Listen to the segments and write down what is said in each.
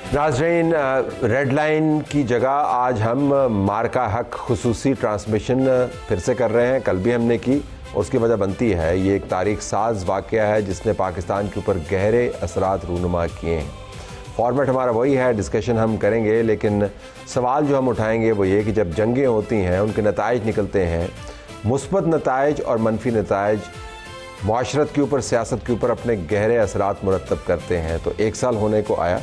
नाज़रीन, red line की जगह आज हम मार्का हक खुसूसी ट्रांसमिशन फिर से कर रहे हैं। कल भी हमने की और उसकी वजह बनती है, ये एक तारीख साज वाक़या है जिसने पाकिस्तान के ऊपर गहरे असरात रूनुमा किए हैं। फॉर्मेट हमारा वही है, डिस्कशन हम करेंगे, लेकिन सवाल जो हम उठाएंगे वो ये कि जब जंगें होती हैं, उनके नताइज निकलते हैं, मुस्बत नताइज और मनफी नताइज माशरत के ऊपर, सियासत के ऊपर अपने गहरे असरात मुरतब करते हैं। तो एक साल होने को आया,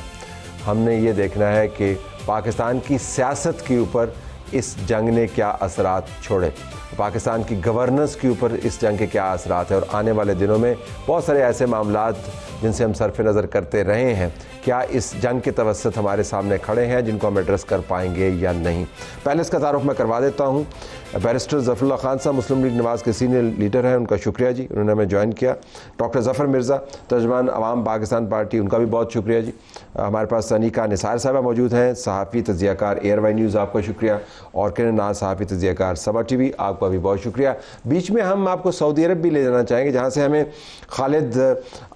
हमने ये देखना है कि पाकिस्तान की सियासत के ऊपर इस जंग ने क्या असरात छोड़े, पाकिस्तान की गवर्नेंस के ऊपर इस जंग के क्या असरात है, और आने वाले दिनों में बहुत सारे ऐसे मामलात जिनसे हम सरफ़ नज़र करते रहे हैं, क्या इस जंग के तवस्सुत हमारे सामने खड़े हैं जिनको हम एड्रेस कर पाएंगे या नहीं। पहले इसका तारुफ मैं करवा देता हूँ। बैरिस्टर ज़फ़रुल्लाह खान साहब मुस्लिम लीग नवाज़ के सीनियर लीडर हैं, उनका शुक्रिया जी, उन्होंने हमें ज्वाइन किया। डॉक्टर ज़फ़र मिर्ज़ा, तर्जुमान अवाम पाकिस्तान पार्टी, उनका भी बहुत शुक्रिया जी। हमारे पास अनीका निसार साहबा मौजूद हैं, सहाफ़ी तज़ियाकार एयरवाई न्यूज़, आपका शुक्रिया। और किरण नाज, सहाफ़ी तज़ियाकार सबा टीवी, आपका भी बहुत शुक्रिया। बीच में हम आपको सऊदी अरब भी ले जाना चाहेंगे, जहाँ से हमें खालिद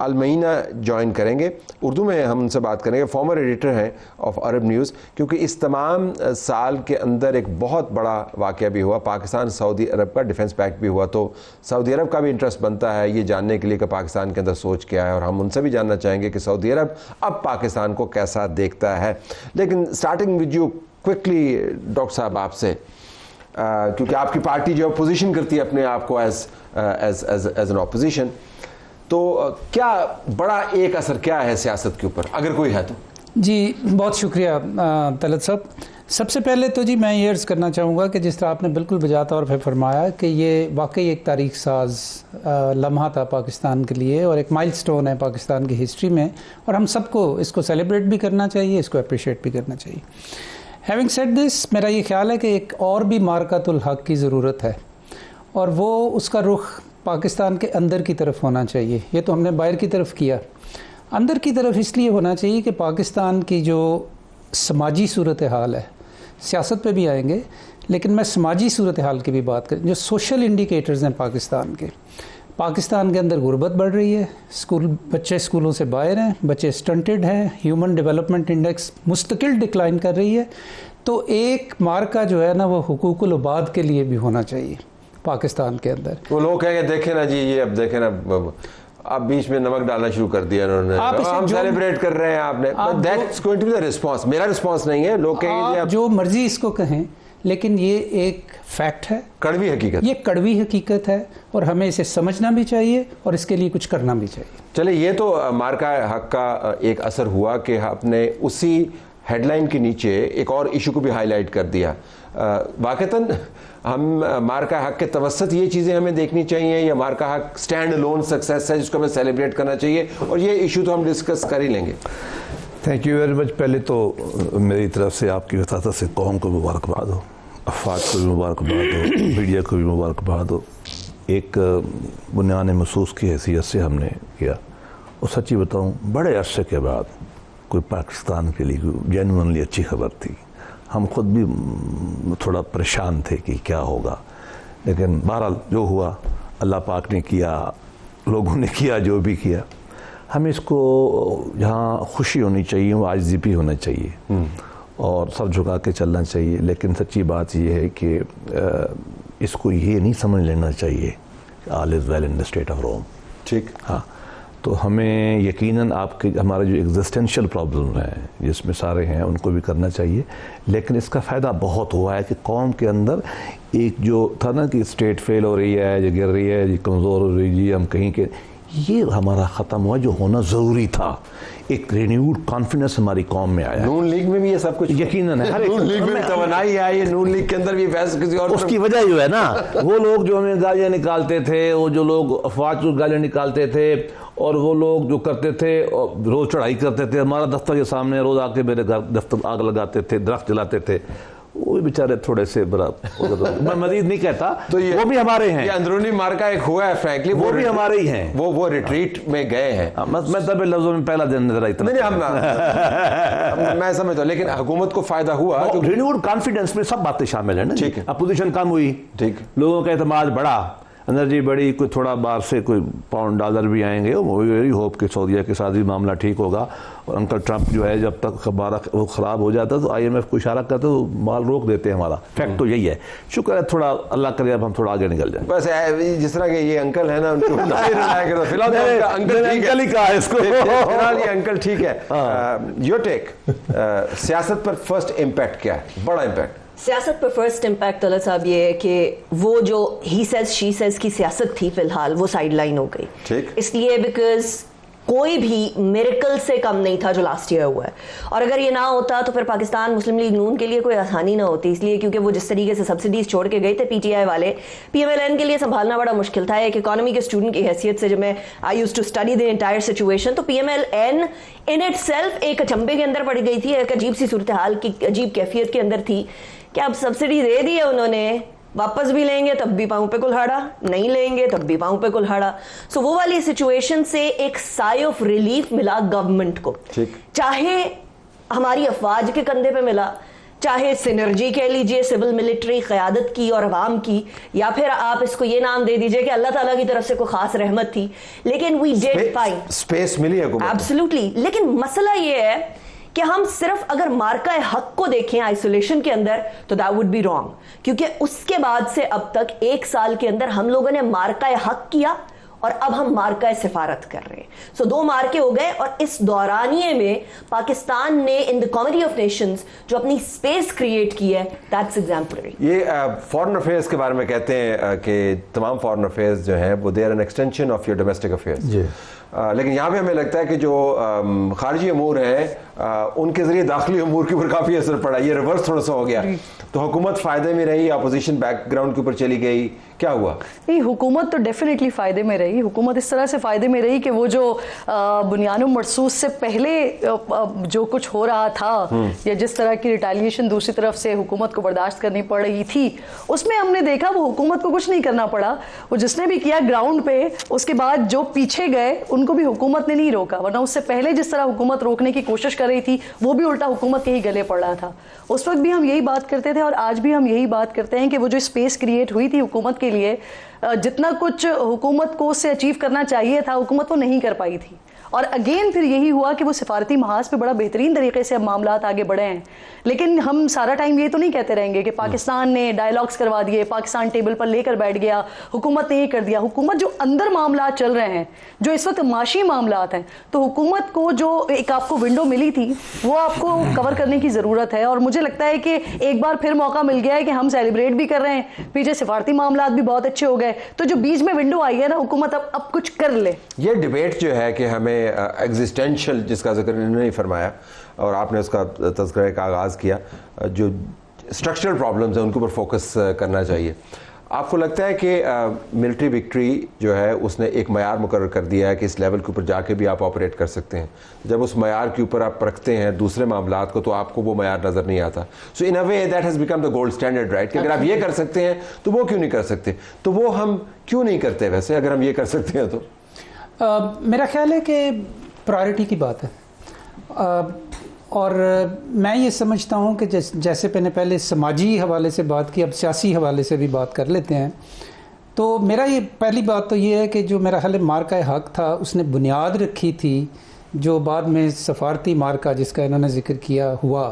अलमईना ज्वाइन करेंगे। उर्दू में हम उनसे बात करेंगे, फॉर्मर एडिटर हैं ऑफ अरब न्यूज़, क्योंकि इस तमाम साल के अंदर एक बहुत बड़ा वाक़या भी हुआ, पाकिस्तान सऊदी अरब का डिफेंस पैक्ट भी हुआ। तो सऊदी अरब का भी इंटरेस्ट बनता है ये जानने के लिए कि पाकिस्तान के अंदर सोच क्या है, और हम उनसे भी जानना चाहेंगे कि सऊदी अरब अब पाकिस्तान को कैसा देखता है। लेकिन starting with you quickly doctor साहब, आपसे, क्योंकि आपकी पार्टी जो पोजीशन करती है अपने आप को एज एन ऑपोजिशन, तो क्या बड़ा एक असर क्या है सियासत के ऊपर, अगर कोई है तो? जी बहुत शुक्रिया तलत साहब। सबसे पहले तो जी मैं ये अर्ज़ करना चाहूँगा कि जिस तरह आपने बिल्कुल बजा तौर पर फरमाया कि ये वाकई एक तारीख साज लम्हा था पाकिस्तान के लिए, और एक माइलस्टोन है पाकिस्तान की हिस्ट्री में, और हम सबको इसको सेलिब्रेट भी करना चाहिए, इसको अप्रिशिएट भी करना चाहिए। हैविंग सेड दिस, मेरा ये ख्याल है कि एक और भी मारकातुल हक की ज़रूरत है, और वो उसका रुख पाकिस्तान के अंदर की तरफ होना चाहिए। ये तो हमने बाहर की तरफ किया, अंदर की तरफ इसलिए होना चाहिए कि पाकिस्तान की जो समाजी सूरत हाल है, सियासत पे भी आएंगे, लेकिन मैं समाजी सूरत हाल की भी बात करें, जो सोशल इंडिकेटर्स हैं पाकिस्तान के अंदर गुर्बत बढ़ रही है, बच्चे स्कूलों से बाहर हैं, बच्चे स्टंटेड हैं, ह्यूमन डेवलपमेंट इंडेक्स मुस्तकिल डिक्लाइन कर रही है। तो एक मार्का जो है ना, वो हुकूकुल उबाद के लिए भी होना चाहिए पाकिस्तान के अंदर। वो लोग कहेंगे देखें ना जी, ये अब देखें ना, आप बीच में नमक डालना शुरू कर दिया उन्होंने, हम सेलिब्रेट कर रहे हैं, आपने that's going to be the response. मेरा रिस्पांस नहीं है, लोग कहेंगे जो मर्जी इसको कहें, लेकिन ये एक फैक्ट है, कड़वी हकीकत, ये कड़वी हकीकत है, और हमें इसे समझना भी चाहिए और इसके लिए कुछ करना भी चाहिए। चले, ये तो मार्का हक का एक असर हुआ कि आपने उसी हेडलाइन के नीचे एक और इशू को भी हाईलाइट कर दिया। वाकईतन हम मार्का हक के तवस्सुत ये चीज़ें हमें देखनी चाहिए, या मार्का हक स्टैंड अलोन सक्सेस है जिसको हमें सेलिब्रेट करना चाहिए, और ये इशू तो हम डिस्कस कर ही लेंगे। Thank you very much. पहले तो मेरी तरफ से आपकी वसात से कौम को मुबारकबाद हो, अफवाद को भी मुबारकबाद हो, मीडिया को भी मुबारकबाद हो। एक बुनियाद महसूस की हैसियत से हमने किया, और सच्ची बताऊँ बड़े अरसे के बाद कोई पाकिस्तान के लिए जेन्युइनली अच्छी खबर थी। हम खुद भी थोड़ा परेशान थे कि क्या होगा, लेकिन बहरहाल जो हुआ अल्लाह पाक ने किया, लोगों ने किया जो भी किया। हमें इसको जहाँ खुशी होनी चाहिए वो आजिज़ी भी होना चाहिए और सर झुका के चलना चाहिए। लेकिन सच्ची बात यह है कि इसको ये नहीं समझ लेना चाहिए all is well in the state of Rome. ठीक, हाँ, तो हमें यकीनन आपके हमारे जो एग्जिस्टेंशियल प्रॉब्लम हैं जिसमें सारे हैं उनको भी करना चाहिए। लेकिन इसका फ़ायदा बहुत हुआ है कि कौम के अंदर एक जो था ना कि स्टेट फेल हो रही है, जो गिर रही है, जो कमज़ोर हो रही है, हम कहीं के, ये हमारा ख़त्म हुआ जो होना ज़रूरी था। एक रिन्यूड कॉन्फिडेंस हमारी कौम में आया। नून लीग में भी ये सब कुछ यकीनन है, नून लीग में तवन्नाई है, ये नून लीग के अंदर भी फैसला किसी और उसकी वजह जो है ना, वो लोग जो हमें गालियाँ निकालते थे, वो जो लोग अफवाह गालियाँ निकालते थे, और वो लोग जो करते थे रोज़ चढ़ाई करते थे, हमारा दफ्तर के सामने रोज़ आके मेरे घर दफ्तर आग लगाते थे, दरख्त जलाते थे, वो भी बेचारे थोड़े से बड़ा मैं मजीद नहीं कहता, तो वो भी हमारे हैं। ये अंदरूनी मार्का एक हुआ है फ्रैंकली, वो भी हमारे ही हैं। वो रिट्रीट में गए हैं। मैं तब लफ्जों में पहला दिन नजर इतना नहीं मैं समझता हूँ, लेकिन हुकूमत को फायदा हुआ। रिन्यूड कॉन्फिडेंस में सब बातें शामिल है ना। ठीक है, अपोजिशन कम हुई, ठीक, लोगों का एतमाद बढ़ा, एनर्जी बढ़ी, कोई थोड़ा बाहर से कोई पाउंड डॉलर भी आएंगे, वेरी होप कि सऊदीया के साथ भी मामला ठीक होगा। और अंकल ट्रंप जो है जब तक वो ख़राब हो जाता तो IMF को इशारा करते तो माल रोक देते हैं हमारा। फैक्ट तो यही है। शुक्र है थोड़ा अल्लाह करे अब हम थोड़ा आगे निकल जाए। बस जिस तरह के ये अंकल है ना उनको फिलहाल अंकल ही कहा है इसको, फिलहाल ये अंकल ठीक है। योर टेक, सियासत पर फर्स्ट इम्पैक्ट क्या है, बड़ा इम्पैक्ट? सियासत पर फर्स्ट इम्पैक्ट तलत साहब ये है कि वो जो ही सेज शी सेज की सियासत थी फिलहाल वो साइड लाइन हो गई। ठीक, इसलिए बिकॉज कोई भी मिरेकल से कम नहीं था जो लास्ट ईयर हुआ है, और अगर ये ना होता तो फिर पाकिस्तान मुस्लिम लीग नून के लिए कोई आसानी ना होती। इसलिए क्योंकि वो जिस तरीके से सब्सिडीज छोड़ के गए थे PTI वाले, PMLN के लिए संभालना बड़ा मुश्किल था। एक इकोनॉमी के स्टूडेंट की हैसियत से जब मैं I used to study the entire situation, तो PMLN इन इटसेल्फ एक अचंभे के अंदर पड़ गई थी, एक अजीब सी सूरत हाल की अजीब कैफियत के अंदर थी कि अब सब्सिडी दे दी है उन्होंने, वापस भी लेंगे तब भी पांव पे कुल्हाड़ा, नहीं लेंगे तब भी पांव पे कुल्हाड़ा। सो वो वाली सिचुएशन से एक साई ऑफ रिलीफ मिला गवर्नमेंट को, चाहे हमारी अफवाज के कंधे पे मिला, चाहे सिनर्जी कह लीजिए सिविल मिलिट्री क़यादत की और अवाम की, या फिर आप इसको ये नाम दे दीजिए कि अल्लाह ताला की तरफ से कोई खास रहमत थी। लेकिन वी डिड फाइन, स्पेस मिली है एब्सोल्युटली। लेकिन मसला ये है कि हम सिर्फ अगर मार्का हक को देखें आइसोलेशन के अंदर तो दैट वुड बी रॉन्ग, क्योंकि उसके बाद से अब तक 1 साल के अंदर हम लोगों ने मार्का हक किया और अब हम मार्का सिफारत कर रहे हैं। सो 2 मार्के हो गए, और इस दौरानिए में पाकिस्तान ने in the comedy of Nations जो अपनी स्पेस क्रिएट की है, दैट्स एग्जाम्पलरी। ये फॉरेन अफेयर्स के बारे में कहते हैं कि तमाम फॉरेन अफेयर्स जो हैं वो they are an extension of your domestic affairs. लेकिन यहाँ पे हमें लगता है कि जो खारजी अमूर हैं उनके जरिए दाखिली अमूर के ऊपर काफ़ी असर पड़ा। ये रिवर्स थोड़ा सा हो गया, तो हुकूमत फ़ायदे में रही, अपोजिशन बैकग्राउंड के ऊपर चली गई, क्या हुआ? नहीं, हुकूमत तो डेफिनेटली फ़ायदे में रही। हुकूमत इस तरह से फ़ायदे में रही कि वो जो बुनियानो मरसूस से पहले जो कुछ हो रहा था या जिस तरह की रिटालिएशन दूसरी तरफ से हुकूमत को बर्दाश्त करनी पड़ रही थी, उसमें हमने देखा वो हुकूमत को कुछ नहीं करना पड़ा। वो जिसने भी किया ग्राउंड पे, उसके बाद जो पीछे गए उनको भी हुकूमत ने नहीं रोका, वरना उससे पहले जिस तरह हुकूमत रोकने की कोशिश कर रही थी वो भी उल्टा हुकूमत के ही गले पड़ रहा था। उस वक्त भी हम यही बात करते थे और आज भी हम यही बात करते हैं कि वो जो स्पेस क्रिएट हुई थी हुकूमत के लिए, जितना कुछ हुकूमत को उससे अचीव करना चाहिए था हुकूमत वो नहीं कर पाई थी। और अगेन फिर यही हुआ कि वो सिफारती महाज पे बड़ा बेहतरीन तरीके से अब मामलात आगे बढ़े हैं। लेकिन हम सारा टाइम ये तो नहीं कहते रहेंगे कि पाकिस्तान ने डायलॉग्स करवा दिए, पाकिस्तान टेबल पर लेकर बैठ गया, हुकूमत ने ये कर दिया। हुकूमत जो अंदर मामला चल रहे हैं, जो इस वक्त माशी मामलात हैं, तो हुकूमत को जो एक आपको विंडो मिली थी वो आपको कवर करने की ज़रूरत है। और मुझे लगता है कि एक बार फिर मौका मिल गया है कि हम सेलिब्रेट भी कर रहे हैं, पीछे सिफारती मामलात भी बहुत अच्छे हो गए, तो जो बीच में विंडो आई है ना, हुकूमत अब कुछ कर ले। ये डिबेट जो है कि हमें एग्जिस्टेंशियल, जिसका जिक्र इन्होंने फरमाया और आपने उसका तज़किरा का आगाज़ किया, जो स्ट्रक्चरल प्रॉब्लम्स हैं उनके ऊपर फोकस करना चाहिए। आपको लगता है कि मिलिट्री विक्ट्री जो है उसने एक मयार मुकर्रर कर दिया है कि इस लेवल के ऊपर जाके भी आप ऑपरेट कर सकते हैं? जब उस मयार के ऊपर आप रखते हैं दूसरे मामलात को तो आपको वो मयार नज़र नहीं आता। So in a way that has become the gold standard, right? कि अगर आप ये कर सकते हैं तो वो क्यों नहीं कर सकते? तो वो हम क्यों नहीं करते वैसे, अगर हम ये कर सकते हैं तो? मेरा ख्याल है कि प्रायोरिटी की बात है। और मैं ये समझता हूँ कि जैसे मैंने पहले समाजी हवाले से बात की, अब सियासी हवाले से भी बात कर लेते हैं। तो मेरा ये पहली बात तो ये है कि जो मेरा ख्याल है मार्का हक था उसने बुनियाद रखी थी, जो बाद में सफारती मार्का जिसका इन्होंने जिक्र किया हुआ,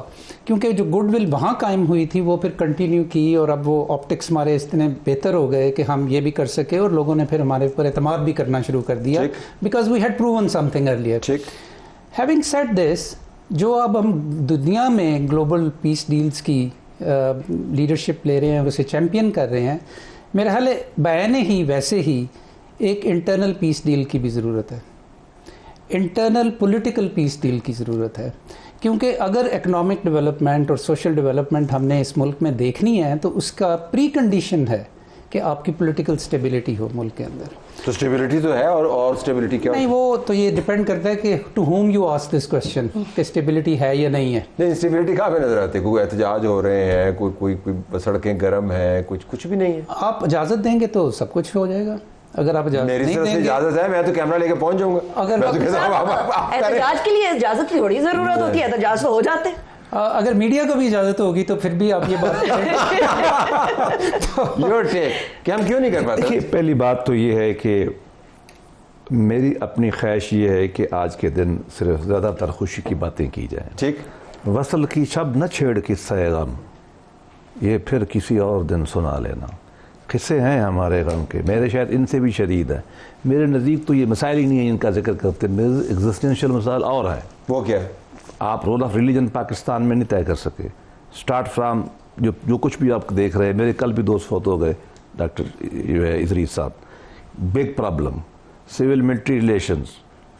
क्योंकि जो गुडविल वहाँ कायम हुई थी वो फिर कंटिन्यू की और अब वो ऑप्टिक्स हमारे इतने बेहतर हो गए कि हम ये भी कर सके और लोगों ने फिर हमारे ऊपर एतमाद भी करना शुरू कर दिया, because we had proven something earlier. Having said this, जो अब हम दुनिया में ग्लोबल पीस डील्स की लीडरशिप ले रहे हैं और उसे चैम्पियन कर रहे हैं, मेरा ख्याल है बयाने ही वैसे ही एक इंटरनल पीस डील की भी ज़रूरत है, इंटरनल पॉलिटिकल पीस डील की ज़रूरत है। क्योंकि अगर इकोनॉमिक डेवलपमेंट और सोशल डेवलपमेंट हमने इस मुल्क में देखनी है तो उसका प्री कंडीशन है कि आपकी पॉलिटिकल स्टेबिलिटी हो मुल्क के अंदर। तो स्टेबिलिटी तो है, और स्टेबिलिटी क्या? नहीं, वो तो ये डिपेंड करता है कि to whom you ask this question कि स्टेबिलिटी है या नहीं है। नहीं, स्टेबिलिटी कहाँ पे नजर आती है? कोई एहतजाज हो रहे हैं, कोई सड़कें गर्म है, कुछ भी नहीं है। आप इजाज़त देंगे तो सब कुछ हो जाएगा। अगर आप इजाज़त मेरी नहीं तरफ से देंगे, इजाजत है, मैं तो कैमरा लेके पहुंच जाऊंगा। अगर मैं तो कहता हूँ, आप करें। एहतजाज के लिए इजाजत की थोड़ी जरूरत होती है, एहतजाज तो हो जाते हैं। अगर मीडिया को भी इजाज़त होगी तो फिर भी आप ये बात करें। योर टेक कि हम क्यों नहीं कर पाते? देखिए, पहली बात तो ये है कि मेरी अपनी ख्वाहिश ये है कि आज के दिन सिर्फ ज़्यादातर खुशी की बातें की जाएं। ठीक। वसल की शब न छेड़ किस्सा गम, ये फिर किसी और दिन सुना लेना। किस्से हैं हमारे गम के, मेरे शायद इनसे भी शदीद है। मेरे नज़दीक तो ये मसाइल ही नहीं है इनका जिक्र करते, मेरे एग्जिस्टेंशियल मसाइल और है। वो क्या है? आप रोल ऑफ रिलीजन पाकिस्तान में नहीं तय कर सके। स्टार्ट फ्राम जो कुछ भी आप देख रहे हैं, मेरे कल भी दोस्त फौत हो गए, डॉक्टर इदरीस साहब। Big problem, civil military relations,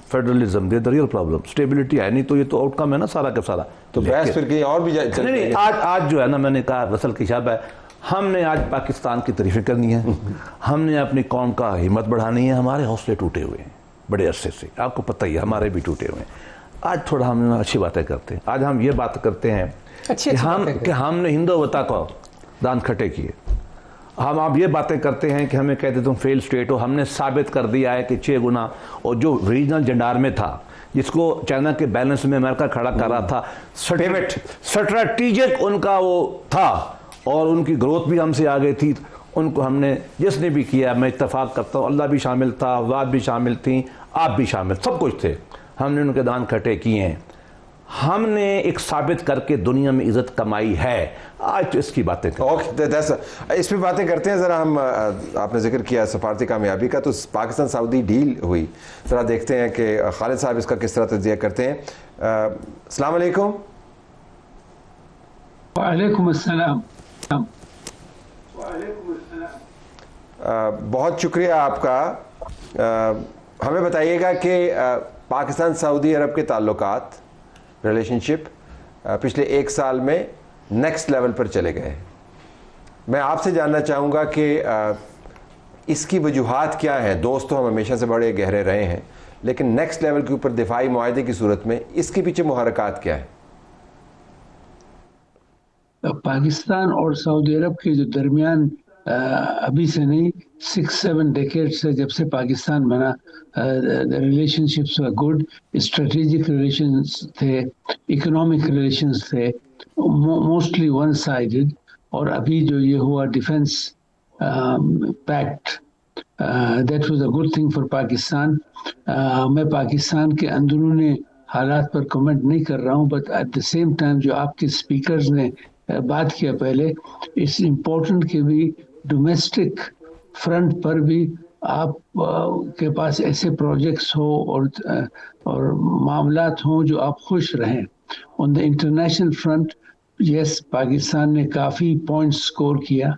federalism, they the real problem. Stability है नहीं तो ये तो आउटकम है ना सारा का सारा। तो बहस फिर कहीं और भी नहीं, आज जो है ना, मैंने कहा रसल की शब है, हमने आज पाकिस्तान की तारीफें करनी है, हमने अपनी कौम का हिम्मत बढ़ानी है। हमारे हौसले टूटे हुए हैं बड़े अरसे से, आपको पता ही है, हमारे भी टूटे हुए हैं। आज थोड़ा हम अच्छी बातें करते हैं। आज हम ये बात करते हैं कि हमने हिंदुत्व को दान खटे किए। हम आप ये बातें करते हैं कि हमें कहते तुम फेल स्टेट हो। हमने साबित कर दिया है कि 6 गुना, और जो रीजनल जंडार में था, जिसको चाइना के बैलेंस में अमेरिका खड़ा कर रहा था, स्ट्रेटेजिक उनका वो था, और उनकी ग्रोथ भी हमसे आगे थी। उनको हमने जिसने भी किया, मैं इत्तेफाक करता हूँ, अल्लाह भी शामिल था, वाद भी शामिल थी, आप भी शामिल, सब कुछ थे। हमने उनके दान खटे किए हैं। हमने एक साबित करके दुनिया में इज्जत कमाई है। आज तो इसकी बातें करें। ओके, इस पे बातें करते हैं ज़रा हम। आपने जिक्र किया सफारती कामयाबी का, तो पाकिस्तान सऊदी डील हुई, ज़रा देखते हैं कि खालिद साहब इसका किस तरह तज्ज़िया करते हैं। अस्सलाम वालेकुम। वालेकुम अस्सलाम। बहुत शुक्रिया आपका। हमें बताइएगा कि पाकिस्तान सऊदी अरब के ताल्लुकात, रिलेशनशिप पिछले 1 साल में नेक्स्ट लेवल पर चले गए। मैं आपसे जानना चाहूँगा कि इसकी वजूहात क्या हैं? दोस्त तो हम हमेशा से बड़े गहरे रहे हैं, लेकिन नेक्स्ट लेवल के ऊपर दिफाई मुआहदे की सूरत में इसके पीछे मुहरकात क्या है? पाकिस्तान और सऊदी अरब के जो दरमियान अभी से नहीं 6-7 डेकेड से, जब से पाकिस्तान बना, relationships were good, strategic relations थे, इकोनॉमिक रिलेशंस थे, मोस्टली वन साइडेड। और अभी जो ये हुआ defence pact, that was a good thing for Pakistan. मैं पाकिस्तान के अंदरूनी हालात पर कमेंट नहीं कर रहा हूँ, but at the same time जो आपके स्पीकर्स ने बात किया पहले, इट्स इम्पोर्टेंट कि भी डोमेस्टिक फ्रंट पर भी आप के पास ऐसे प्रोजेक्ट्स हो और मामलात हों जो आप खुश रहें। On the international front, yes, Pakistan ने काफ़ी पॉइंट्स स्कोर किया।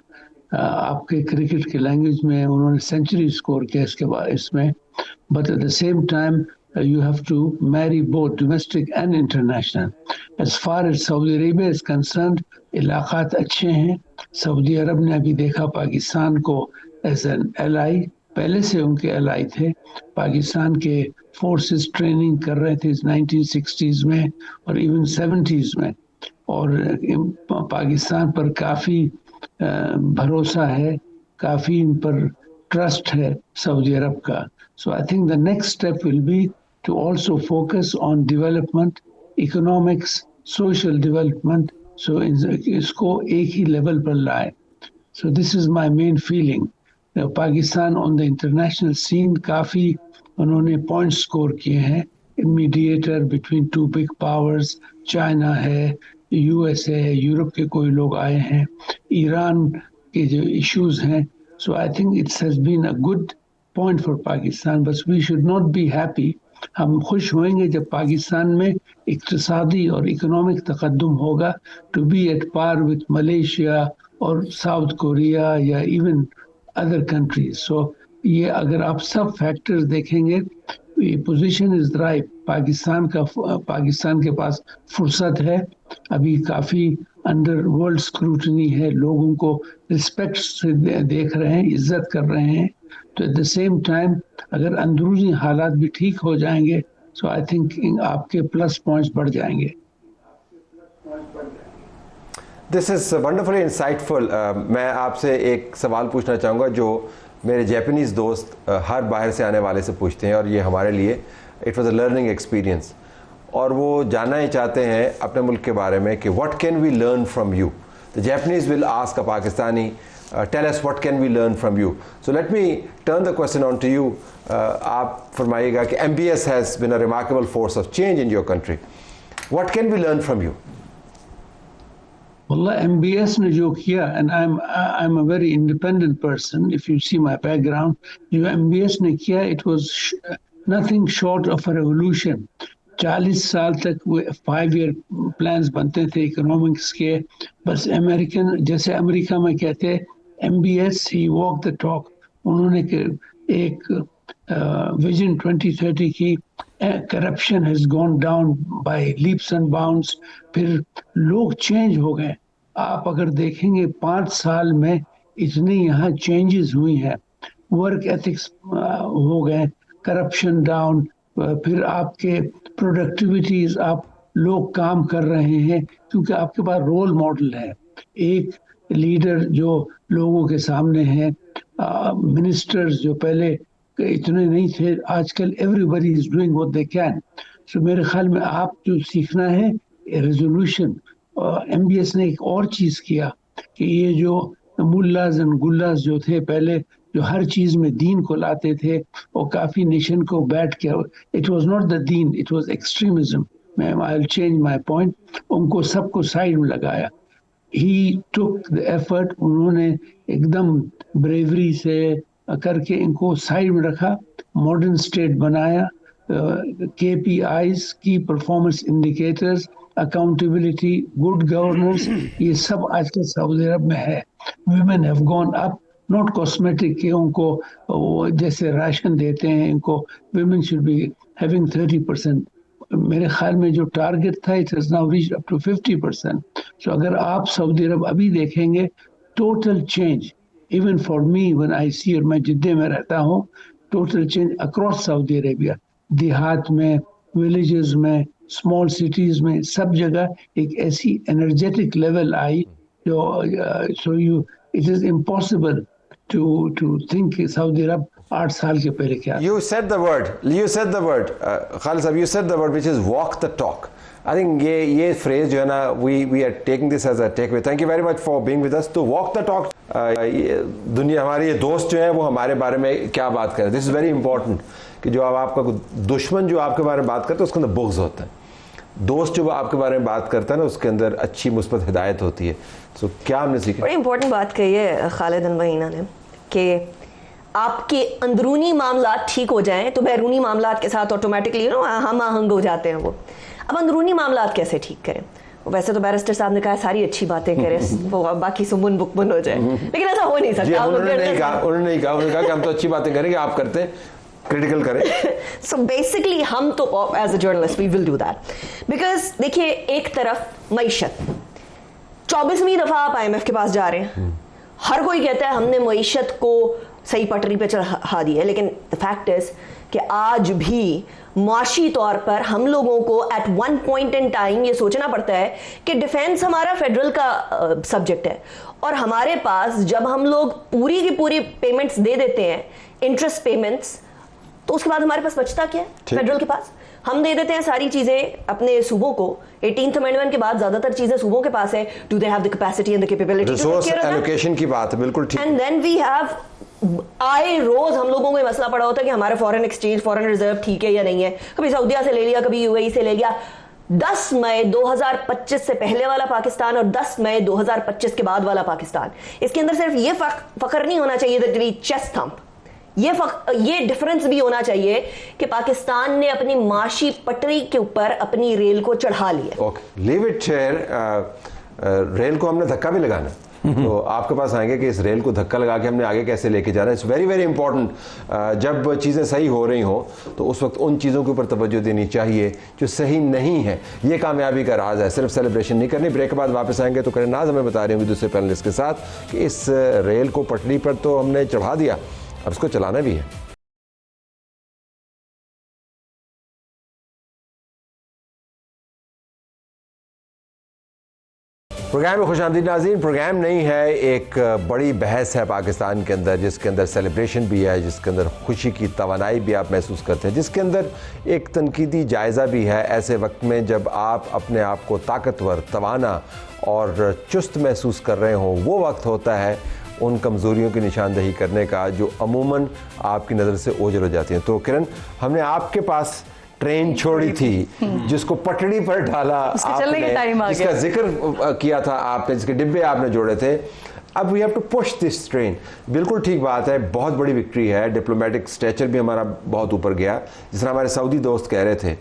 आपके क्रिकेट के लैंग्वेज में उन्होंने सेंचुरी स्कोर किया इसके बाद इसमें, but at the same time you have to marry both domestic and international. As far as Saudi Arabia is concerned, इलाक़ात अच्छे हैं। सऊदी अरब ने अभी देखा पाकिस्तान को एज एन एलाई, पहले से उनके एलाई थे। पाकिस्तान के फोर्सेस ट्रेनिंग कर रहे थे 1960s में और इवन 70s में, और पाकिस्तान पर काफ़ी भरोसा है, काफ़ी इन पर ट्रस्ट है सऊदी अरब का। So I think the next step will be to also focus on development, economics, social development, so इसको एक ही लेवल पर लाए। So this is my main feeling. Pakistan on the international scene काफ़ी उन्होंने पॉइंट स्कोर किए हैं। Mediator between 2 big powers, China है, US है, यूरोप के कोई लोग आए हैं, ईरान के जो इश्यूज हैं। So I think it has been a good point for Pakistan, but we should not be happy. हम खुश होंगे जब पाकिस्तान में इक्तिसादी और इकोनॉमिक तकद्दुम होगा, to be at par with Malaysia और साउथ कोरिया या इवन अदर कंट्रीज। सो ये अगर आप सब फैक्टर्स देखेंगे, पोजीशन इज राइट। पाकिस्तान के पास फुर्सत है, अभी काफ़ी अंडर वर्ल्ड स्क्रूटनी है, लोगों को रिस्पेक्ट से देख रहे हैं, इज्जत कर रहे हैं, तो एट द सेम टाइम अगर अंदरूनी हालात भी ठीक हो जाएंगे तो आई थिंक आपके प्लस पॉइंट्स बढ़ जाएंगे। This is wonderfully insightful. मैं आपसे एक सवाल पूछना चाहूँगा जो मेरे जापानीज़ दोस्त हर बाहर से आने वाले से पूछते हैं, और ये हमारे लिए it was a learning experience, और वो जानना ही चाहते हैं अपने मुल्क के बारे में कि what can we learn from you. The Japanese will ask a Pakistani tell us what can we learn from you. So let me turn the question on to you. आप फरमाइएगा कि MBS has been a remarkable force of change in your country, what can we learn from you? Wallah, MBS ने जो किया, and I'm a very independent person. If you see my background, जो MBS ने किया, it was nothing short of a revolution. 40 साल तक वो 5-year plans बनते थे इकोनॉमिक्स के, बस अमेरिकन जैसे अमेरिका में कहते हैं MBS he walked the talk. उन्होंने एक विजन 2030 की, corruption has gone down by leaps and bounds, फिर लोग चेंज हो गए। आप अगर देखेंगे 5 साल में इतनी यहाँ चेंजेस हुई हैं, वर्क एथिक्स हो गए, करप्शन डाउन, फिर आपके प्रोडक्टिविटीज, आप लोग काम कर रहे हैं क्योंकि आपके पास रोल मॉडल है, एक लीडर जो लोगों के सामने है, मिनिस्टर्स जो पहले इतने नहीं थे, आजकल everybody is doing what they can. So मेरे ख्याल में आप जो सीखना है रेजोल्यूशन। MBS ने एक और चीज किया कि ये जो मुल्लाज एंड गुल्लाज जो थे पहले, जो हर चीज में दीन को लाते थे और काफी नेशन को बैठ के, it was not the Deen, it was extremism. I will change my point. उनको सबको साइड में लगाया। ही टुक द एफर्ट, उन्होंने एकदम ब्रेवरी से करके इनको साइड में रखा, मॉडर्न स्टेट बनाया, KPIs की performance indicators, accountability, good governance, ये सब आजकल सऊदी अरब में है। Women have gone up, not cosmetic के उनको जैसे राशन देते हैं इनको, वुमेन शुड बी हैविंग 30%। मेरे ख्याल में जो टारगेट था it has now reached up to 50%। So अगर आप सऊदी अरब अभी देखेंगे, total change, even for me when I see, और मैं जिद्दे में रहता हूँ, total change across Saudi Arabia, देहात में, विलेजेस में, स्मॉल सिटीज में, सब जगह एक ऐसी एनर्जेटिक लेवल आई जो so you it is impossible to think Saudi Arab 8 साल के पहले क्या। You said the word, Khalid साहब, you said the word which is walk the talk. I think ये phrase जो है ना, we are taking this as a takeaway. Thank you very much for being with us. तो walk the talk, दुनिया हमारे ये दोस्त जो है वो हमारे बारे में क्या बात करें, दिस इज वेरी इंपॉर्टेंट। कि जो अब आपका दुश्मन जो आपके बारे में बात करता है उसके अंदर बुग़्ज़ होता है, दोस्त जो आपके बारे में बात करता है ना उसके अंदर अच्छी मुस्बत हिदायत होती है। सो क्या हमने सीखा? बड़ी इंपॉर्टेंट बात कही है खालिद अनबहीना ने कि आपके अंदरूनी मामला ठीक हो जाएं तो बैरूनी मामला के साथ ऑटोमेटिकली हम आहंग हो जाते हैं। वो अब अंदरूनी मामला कैसे ठीक करें? वैसे तो बैरिस्टर साहब ने कहा सारी अच्छी बातें करें वो बाकी सुमुन बुकमुन हो जाए, लेकिन ऐसा हो नहीं सकता। उन्होंने नहीं कहा कि हम तो अच्छी बातें करेंगे, आप करते क्रिटिकल करें। सो बेसिकली हम तो as a journalist we will do that, because देखिए एक तरफ मईशत, 24वीं दफा आप IMF के पास जा रहे हैं, हर कोई कहता है हमने मईशत को सही पटरी पे चढ़ा दी है, लेकिन द फैक्ट इज कि आज भी माशी तौर पर हम लोगों को at one point in time ये सोचना पड़ता है कि डिफेंस हमारा फेडरल का सब्जेक्ट है, और हमारे पास जब हम लोग पूरी की पूरी पेमेंट्स दे देते हैं, इंटरेस्ट पेमेंट्स, तो उसके बाद हमारे पास बचता क्या है? फेडरल के पास हम दे देते हैं सारी चीजें अपने सूबों को। 18th अमेंडमेंट के बाद ज्यादातर चीजें सूबों के पास है। Do they have the capacity and the capability? Resource allocation की बात है, बिल्कुल ठीक। एंड देन वी हैव आए रोज हम लोगों को ये मसला पड़ा होता है कि हमारा फॉरेन एक्सचेंज, फॉरेन रिजर्व ठीक है या नहीं है। कभी सऊदीया से ले लिया, कभी UAE से ले लिया। 10 मई 2025 से पहले वाला पाकिस्तान और 10 मई 2025 के बाद वाला पाकिस्तान, इसके अंदर सिर्फ ये फख्र नहीं होना चाहिए दैट वी चेस्ट थंप, ये डिफरेंस भी होना चाहिए कि पाकिस्तान ने अपनी माशी पटरी के ऊपर अपनी रेल को चढ़ा लिया। Okay, leave it here. Rail को हमने धक्का भी लगाना। तो आपके पास आएंगे कि इस रेल को धक्का लगा के हमने आगे कैसे लेके जाना है। It's very very important. जब चीज़ें सही हो रही हों तो उस वक्त उन चीज़ों के ऊपर तवज्जो देनी चाहिए जो सही नहीं है। ये कामयाबी का राज है, सिर्फ सेलिब्रेशन नहीं करनी। ब्रेक के बाद वापस आएंगे तो करें नाज हमें बता रही होंगी दूसरे पैनलिस्ट के साथ कि इस रेल को पटरी पर तो हमने चढ़ा दिया, अब इसको चलाना भी है। प्रोग्राम में खुशामदीद नाज़रीन। प्रोग्राम नहीं है, एक बड़ी बहस है पाकिस्तान के अंदर, जिसके अंदर सेलिब्रेशन भी है, जिसके अंदर खुशी की तवानाई भी आप महसूस करते हैं, जिसके अंदर एक तनकीदी जायज़ा भी है। ऐसे वक्त में जब आप अपने आप को ताकतवर, तवाना और चुस्त महसूस कर रहे हों, वो वक्त होता है उन कमज़ोरियों की निशानदही करने का जो अमूमन आपकी नज़र से ओझल हो जाती हैं। तो किरण, हमने आपके पास ट्रेन छोड़ी थी जिसको पटड़ी पर डाला आपने, जिसका जिक्र किया था आपने, जिसके डिब्बे आपने जोड़े थे। अब we have to push this train. बिल्कुल ठीक बात है, बहुत बड़ी विक्ट्री है। डिप्लोमेटिक स्टेचर भी हमारा बहुत ऊपर गया। जिस तरह हमारे सऊदी दोस्त कह रहे थे,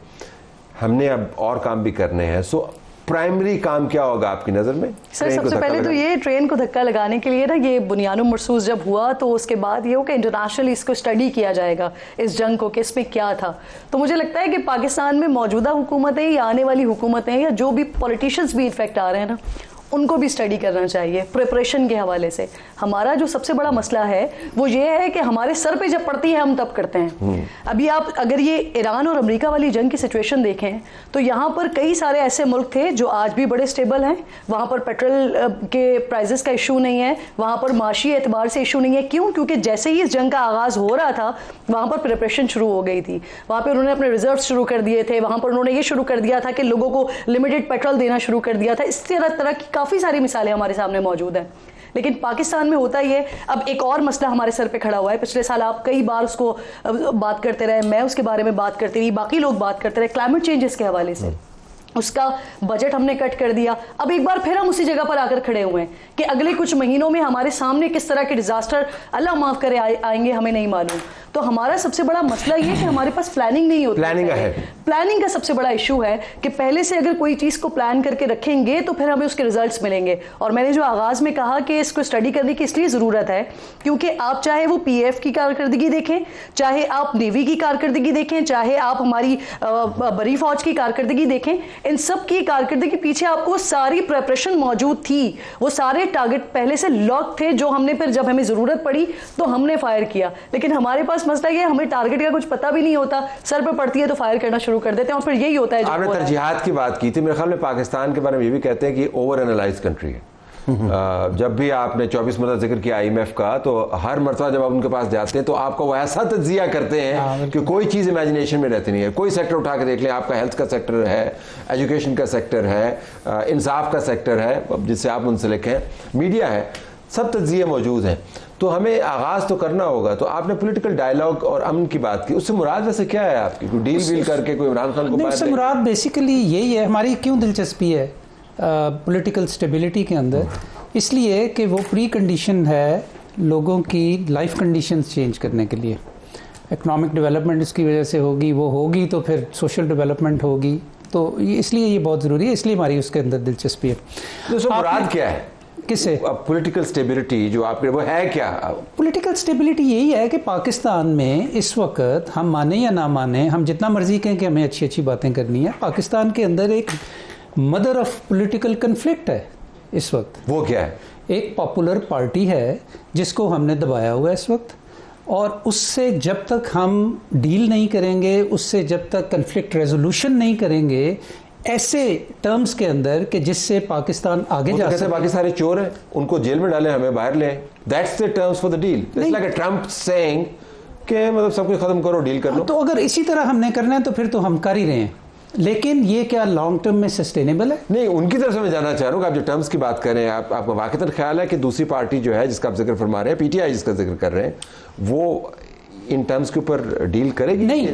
हमने अब और काम भी करने हैं। सो प्राइमरी काम क्या होगा आपकी नज़र में? सर, सबसे पहले तो ये ट्रेन को धक्का लगाने के लिए ना, ये बुनियानुम मरसूस जब हुआ तो उसके बाद ये हो कि इंटरनेशनली इसको स्टडी किया जाएगा, इस जंग को, कि इसमें क्या था। तो मुझे लगता है कि पाकिस्तान में मौजूदा हुकूमतें या आने वाली हुकूमतें या जो भी पॉलिटिशियंस भी इन्फेक्ट आ रहे हैं ना, उनको भी स्टडी करना चाहिए प्रिपरेशन के हवाले से। हमारा जो सबसे बड़ा मसला है वो ये है कि हमारे सर पे जब पड़ती है हम तब करते हैं। अभी आप अगर ये ईरान और अमेरिका वाली जंग की सिचुएशन देखें तो यहाँ पर कई सारे ऐसे मुल्क थे जो आज भी बड़े स्टेबल हैं। वहाँ पर पेट्रोल के प्राइजेस का इशू नहीं है, वहाँ पर माशी एतबार से इशू नहीं है। क्यों? क्योंकि जैसे ही इस जंग का आगाज़ हो रहा था वहाँ पर प्रिपरेशन शुरू हो गई थी। वहाँ पर उन्होंने अपने रिजर्व शुरू कर दिए थे, वहाँ पर उन्होंने ये शुरू कर दिया था कि लोगों को लिमिटेड पेट्रोल देना शुरू कर दिया था। इस तरह की काफ़ी सारी मिसालें हमारे सामने मौजूद हैं। लेकिन पाकिस्तान में होता ही है, अब एक और मसला हमारे सर पे खड़ा हुआ है। पिछले साल आप कई बार उसको बात करते रहे, मैं उसके बारे में बात करती रही, बाकी लोग बात करते रहे, क्लाइमेट चेंजेस के हवाले से। उसका बजट हमने कट कर दिया। अब एक बार फिर हम उसी जगह पर आकर खड़े हुए हैं कि अगले कुछ महीनों में हमारे सामने किस तरह के डिजास्टर, अल्लाह माफ करे, आएंगे हमें नहीं मालूम। तो हमारा सबसे बड़ा मसला ये है कि हमारे पास प्लानिंग नहीं होती। प्लानिंग का सबसे बड़ा इशू है कि पहले से अगर कोई चीज़ को प्लान करके रखेंगे तो फिर हमें उसके रिजल्ट्स मिलेंगे। और मैंने जो आगाज़ में कहा कि इसको स्टडी करने की इसलिए ज़रूरत है क्योंकि आप चाहे वो PAF की कारकर्दगी देखें, चाहे आप नेवी की कारकर्दगी देखें, चाहे आप हमारी बरी फौज की कारकर्दगी देखें, इन सब की कारकर्दगी पीछे आपको सारी प्रिपरेशन मौजूद थी। वो सारे टारगेट पहले से लॉक थे जो हमने फिर जब हमें ज़रूरत पड़ी तो हमने फायर किया। लेकिन हमारे पास मसला ये, हमें टारगेट का कुछ पता भी नहीं होता, सर पर पड़ती है तो फायर करना शुरू कर देते हैं और फिर यही होता है। आपने तरजीहात की बात की थी, मेरे ख्याल में पाकिस्तान के बारे में ये भी कहते हैं कि ओवर एनालाइज कंट्री है। जब भी आपने 24 मरतबा जिक्र किया IMF का, तो हर मरतबा जब आप उनके पास जाते हैं तो आपका वो ऐसा तज्जिया करते हैं कि कोई चीज़ इमेजिनेशन में रहती नहीं है। कोई सेक्टर उठा के देख लें, आपका हेल्थ का सेक्टर है, एजुकेशन का सेक्टर है, इंसाफ का सेक्टर है जिससे आप मुंसलिक हैं, मीडिया है, सब तज्जिए मौजूद हैं। तो हमें आगाज़ तो करना होगा। तो आपने पॉलिटिकल डायलॉग और अमन की बात की, उससे मुराद वैसे क्या है आपकी? कोई डील वील करके कोई इमरान खान को? उससे मुराद बेसिकली यही है, हमारी क्यों दिलचस्पी है पॉलिटिकल स्टेबिलिटी के अंदर, इसलिए कि वो प्री कंडीशन है लोगों की लाइफ कंडीशंस चेंज करने के लिए। इकोनॉमिक डेवलपमेंट इसकी वजह से होगी, वो होगी तो फिर सोशल डेवलपमेंट होगी। तो इसलिए ये बहुत ज़रूरी है, इसलिए हमारी उसके अंदर दिलचस्पी है। तो मुराद क्या है किसे? पॉलिटिकल स्टेबिलिटी जो आपके, वो है क्या? पॉलिटिकल स्टेबिलिटी यही है कि पाकिस्तान में इस वक्त, हम माने या ना माने, हम जितना मर्जी कहें कि हमें अच्छी अच्छी बातें करनी है, पाकिस्तान के अंदर एक मदर ऑफ पॉलिटिकल कन्फ्लिक्ट है इस वक्त। वो क्या है? एक पॉपुलर पार्टी है जिसको हमने दबाया हुआ है इस वक्त, और उससे जब तक हम डील नहीं करेंगे, उससे जब तक कन्फ्लिक्ट रेजोल्यूशन नहीं करेंगे ऐसे टर्म्स के अंदर कि जिससे पाकिस्तान आगे जा सके। बाकी सारे चोर हैं, उनको जेल में डालें, हमें बाहर ले। That's the terms for the deal. It's like Trump saying कि मतलब सब कुछ खत्म करो, डील कर लो। तो अगर इसी तरह हमने करना है तो फिर तो हम कर ही रहे हैं, लेकिन ये क्या लॉन्ग टर्म में सस्टेनेबल है? नहीं, उनकी तरफ से मैं जानना चाह रहा हूँ कि आप जो टर्म्स की बात कर रहे हैं, आपका वाकईतन ख्याल है कि दूसरी पार्टी जो है जिसका आप जिक्र फरमा रहे हैं, PTI जिसका जिक्र कर रहे हैं, वो इन टर्म्स के ऊपर डील करेगी? नहीं,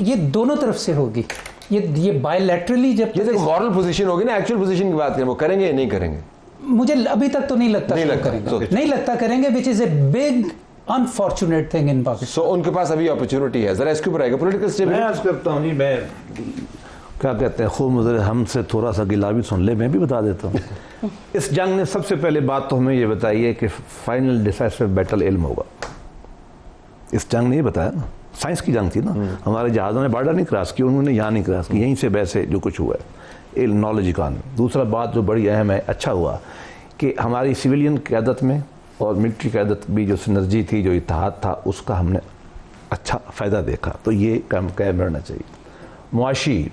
ये दोनों तरफ से होगी। ये बायलैटरली जब ये मॉरल पोजीशन होगी ना, एक्चुअल पोजीशन की बात करें, वो करेंगे या नहीं करेंगे? मुझे अभी तक तो नहीं लगता करेंगे, नहीं लगता करेंगे, which is a big unfortunate thing in Pakistan. So उनके पास अभी अपॉर्चुनिटी है। जरा इसके ऊपर आएगा पॉलिटिकल स्टेबिलिटी। मैं अर्ज करता हूँ जी, मैं क्या कहते हैं, खूब मुझे हमसे थोड़ा सा गिला भी सुन ले, मैं भी बता देता हूँ। इस जंग ने सबसे पहले बात तो हमें ये बताई है कि फाइनल डिसाइसिव बैटल इल्म होगा। इस जंग ने ये बताया ना, साइंस की जंग थी ना, हमारे जहाज़ों ने बॉर्डर नहीं क्रॉस की, उन्होंने यहाँ नहीं क्रॉस की, यहीं से वैसे जो कुछ हुआ है इल्म नॉलेज इकॉनमी। दूसरा बात जो बड़ी अहम है, अच्छा हुआ कि हमारी सिविलियन क़यादत में और मिलिट्री क़यादत भी जो सिनर्जी थी, जो इत्तेहाद था, उसका हमने अच्छा फ़ायदा देखा। तो ये काम कायम रहना चाहिए। मुआशी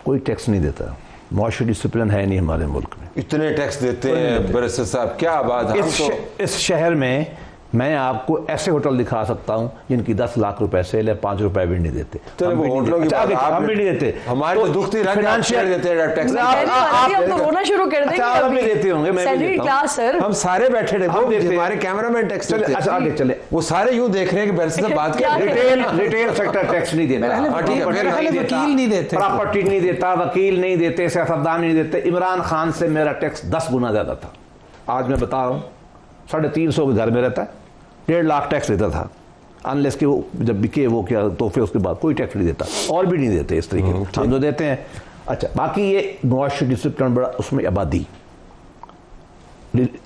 कोई टैक्स नहीं देता, मुआशी डिसिप्लिन है नहीं हमारे मुल्क में। इतने टैक्स देते हैं बैरिस्टर साहब, क्या बात है। इस शहर में मैं आपको ऐसे होटल दिखा सकता हूं जिनकी 10 लाख रुपए सेल है, 5 रुपए भी नहीं देते। तो वो होटलों की बात हम भी नहीं देते, हमारे तो दुखती फाइनेंशियल देते हैं टैक्स। आप तो रोना शुरू कर देंगे। आप भी देते होंगे, मैं भी सैलरी देता हूं। क्लास सर, हम सारे बैठे रहते, हमारे कैमरामैन टैक्स देते हैं। अच्छा आगे चले, वो सारे यूं देख रहे हैं कि बैरिस्टर साहब बात क्या रिटेल सेक्टर टैक्स नहीं देता, वकील नहीं देते, प्रॉपर्टी नहीं देता, वकील नहीं देते, सियासतदान नहीं देते। इमरान खान से मेरा टैक्स 10 गुना ज्यादा था। आज मैं बता रहा हूँ, 350 के घर में रहता है, 1.5 लाख टैक्स देता था, अनलेस कि वो जब बिके वो क्या, तो फिर उसके बाद कोई टैक्स नहीं देता, और भी नहीं देते इस तरीके से हम जो देते हैं। अच्छा, बाकी ये मुआशी डिसिप्लिन बड़ा, उसमें आबादी।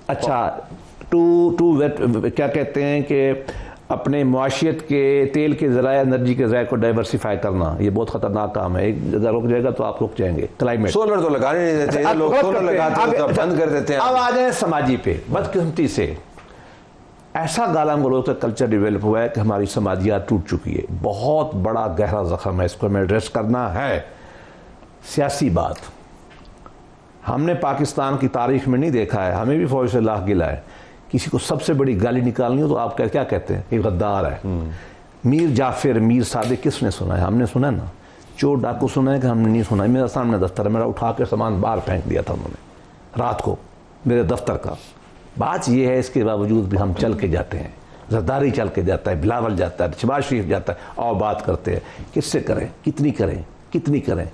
अच्छा, क्या कहते हैं कि अपने मुआशियत के तेल के ज़राए, एनर्जी के ज़राए को डाइवर्सिफाई करना, ये बहुत ख़तरनाक काम है। एक जगह रुक जाएगा तो आप रुक जाएंगे। क्लाइमेट, सोलर तो लगाने नहीं देते लोग, सोलर लगाते हैं तो बंद कर देते हैं। अब आ जाए समाजी पे। बदकिस्मती से ऐसा गालम गलौज का कल्चर डेवलप हुआ है कि हमारी समाजियात टूट चुकी है। बहुत बड़ा गहरा जख्म है, इसको हमें एड्रेस करना है। सियासी बात, हमने पाकिस्तान की तारीख में नहीं देखा है, हमें भी फौज से लाख गिला है, किसी को सबसे बड़ी गाली निकालनी हो तो आप क्या कहते हैं, ये गद्दार है। मीर जाफर, मीर सादिक किसने सुना है? हमने सुना है ना। चोर डाकू सुना है कि हमने नहीं सुना है? मेरा सामने दफ्तर है, मेरा उठा के सामान बाहर फेंक दिया था उन्होंने रात को मेरे दफ्तर का। बात यह है, इसके बावजूद भी हम चल के जाते हैं, जरदारी चल के जाता है, बिलावल जाता है, शहबाज शरीफ जाता है, और बात करते हैं। किससे करें, कितनी करें, कितनी करें?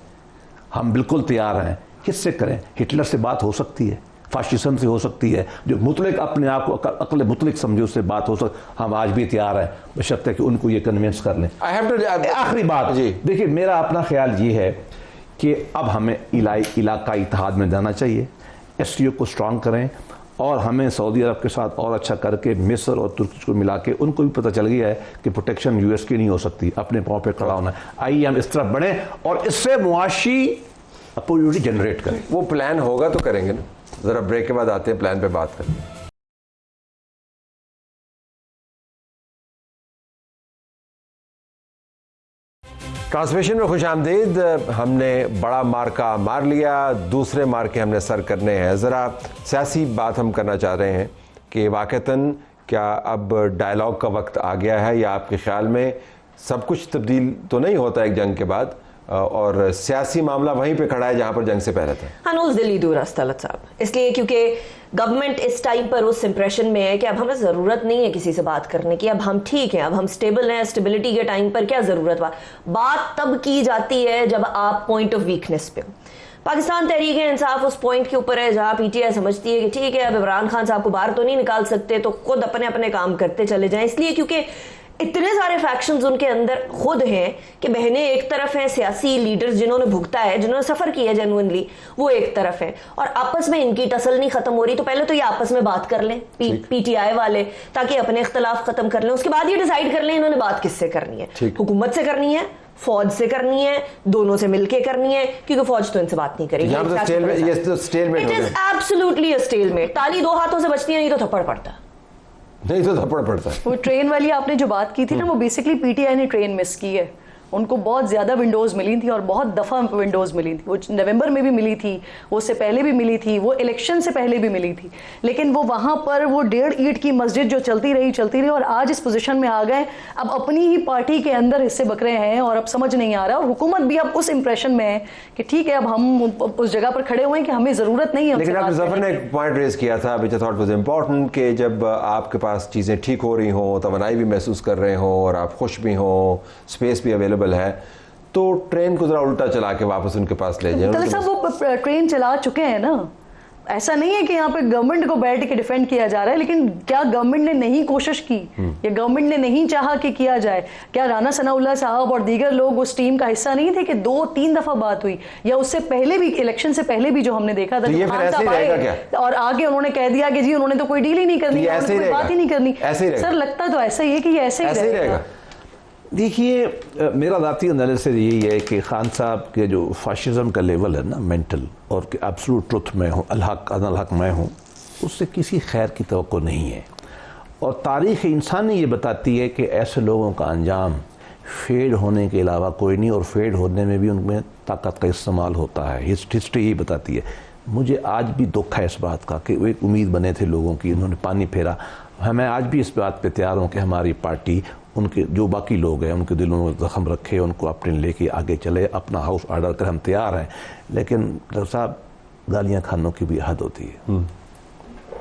हम बिल्कुल तैयार हैं। किससे करें? हिटलर से बात हो सकती है, फाशिज्म से हो सकती है, जो मुतलिक अपने आप को अक्ल मुतलिक समझे उससे बात हो सकती। हम आज भी तैयार हैं, बशर्ते कि उनको ये कन्विंस कर लें। आखिरी बात जी, देखिए मेरा अपना ख्याल ये है कि अब हमें इलाकाई इत्तेहाद में जाना चाहिए, SCO को स्ट्रॉन्ग करें, और हमें सऊदी अरब के साथ और अच्छा करके मिस्र और तुर्की को मिला के, उनको भी पता चल गया है कि प्रोटेक्शन US की नहीं हो सकती, अपने पाँव पे खड़ा होना है। आइए हम इस तरफ बढ़ें और इससे मुआशी अपॉर्चुनिटी जनरेट करें। वो प्लान होगा तो करेंगे ना। जरा ब्रेक के बाद आते हैं, प्लान पे बात करें। ट्रांसमिशन में खुश आमदीद। हमने बड़ा मार्का मार लिया, दूसरे मार्के हमने सर करने हैं। ज़रा सियासी बात हम करना चाह रहे हैं कि वाक़तन क्या अब डायलॉग का वक्त आ गया है, या आपके ख्याल में सब कुछ तब्दील तो नहीं होता एक जंग के बाद, और सियासी मामला वहीं पे खड़ा है जहां पर जंग से पहले था? हनूज दिल्ली दूर तलत साहब, इसलिए क्योंकि गवर्नमेंट इस टाइम पर उस इंप्रेशन में है कि अब हमें ज़रूरत नहीं है किसी से बात करने की, अब हम ठीक हैं, अब हम स्टेबल हैं। स्टेबिलिटी के टाइम पर क्या ज़रूरत बात तब की जाती है जब आप पॉइंट ऑफ वीकनेस पे हो। पाकिस्तान तहरीक इंसाफ उस पॉइंट के ऊपर है जहां PTI समझती है कि ठीक है, अब इमरान खान साहब को बाहर तो नहीं निकाल सकते, तो खुद अपने अपने काम करते चले जाएं। इसलिए क्योंकि इतने सारे फैक्शंस उनके अंदर खुद हैं कि बहनें एक तरफ हैं, सियासी लीडर्स जिन्होंने भुगता है, जिन्होंने सफर किया जेन्युइनली, वो एक तरफ है, और आपस में इनकी टसल नहीं खत्म हो रही। तो पहले तो ये आपस में बात कर लें PTI वाले, ताकि अपने इख्तलाफ खत्म कर लें। उसके बाद ये डिसाइड कर लें इन्होंने बात किससे करनी है, हुकूमत से करनी है, फौज से करनी है, दोनों से मिलकर करनी है, क्योंकि फौज तो इनसे बात नहीं करेगी। It is absolutely a stalemate. ताली 2 हाथों से बचती है, नहीं तो थप्पड़ पड़ता है, नहीं तो थप्पड़ पड़ता है। वो ट्रेन वाली आपने जो बात की थी ना, वो बेसिकली PTI ने ट्रेन मिस की है। उनको बहुत ज़्यादा विंडोज़ मिली थी और बहुत दफ़ा विंडोज़ मिली थी। वो नवंबर में भी मिली थी, वो उससे पहले भी मिली थी, वो इलेक्शन से पहले भी मिली थी, लेकिन वो वहाँ पर वो 1.5 ईंट की मस्जिद जो चलती रही और आज इस पोजीशन में आ गए। अब अपनी ही पार्टी के अंदर हिस्से बकरे हैं और अब समझ नहीं आ रहा, और हुकूमत भी अब उस इंप्रेशन में है कि ठीक है, अब हम उस जगह पर खड़े हुए हैं कि हमें ज़रूरत नहीं है। लेकिन आपने ज़फर ने एक पॉइंट रेज किया था विच आई थॉट वाज इंपॉर्टेंट, कि जब आपके पास चीज़ें ठीक हो रही हों, तवानाई भी महसूस कर रहे हों और आप खुश भी हों, स्पेस भी अवेलेबल है, तो ट्रेन को जरा उल्टा चला के वापस उनके पास ले जाए। साहब वो ट्रेन चला चुके हैं ना, ऐसा नहीं है कि यहाँ पे गवर्नमेंट को बैठ के डिफेंड किया जा रहा है, लेकिन क्या गवर्नमेंट ने नहीं कोशिश की या गवर्नमेंट ने नहीं चाहा कि किया जाए? क्या राना सनाउल्लाह साहब और दीगर लोग उस टीम का हिस्सा नहीं थे कि 2-3 दफा बात हुई, या उससे पहले भी, इलेक्शन से पहले भी जो हमने देखा था, तो ये जो फिर खान ऐसे ही साहब रहेगा आए क्या? और आगे उन्होंने कह दिया कि जी उन्होंने तो कोई डील ही नहीं करनी, ये ऐसे ही कोई बात ही नहीं करनी। ऐसे ही रहेगा। सर लगता तो ऐसा ही है कि ये ऐसे ही रहेगा। देखिए मेरा ज़ाती एनालिसिस यही है कि खान साहब के जो फाशिज्म का लेवल है ना मेंटल, और कि एब्सोल्यूट ट्रुथ में हूँ, अल-हक मैं हूँ, उससे किसी खैर की तवक्को नहीं है। और तारीख़ इंसानी ये बताती है कि ऐसे लोगों का अंजाम फेड होने के अलावा कोई नहीं, और फेड होने में भी उनमें ताकत का इस्तेमाल होता है। हिस्ट्री ही बताती है। मुझे आज भी दुख है इस बात का कि वो एक उम्मीद बने थे लोगों की, उन्होंने पानी फेरा। मैं आज भी इस बात पे तैयार हूँ कि हमारी पार्टी उनके जो बाकी लोग हैं उनके दिलों में जख्म रखे, उनको अपने लेके आगे चले, अपना हाउस ऑर्डर कर, हम तैयार हैं। लेकिन डॉक्टर साहब गालियाँ खानों की भी हद होती है।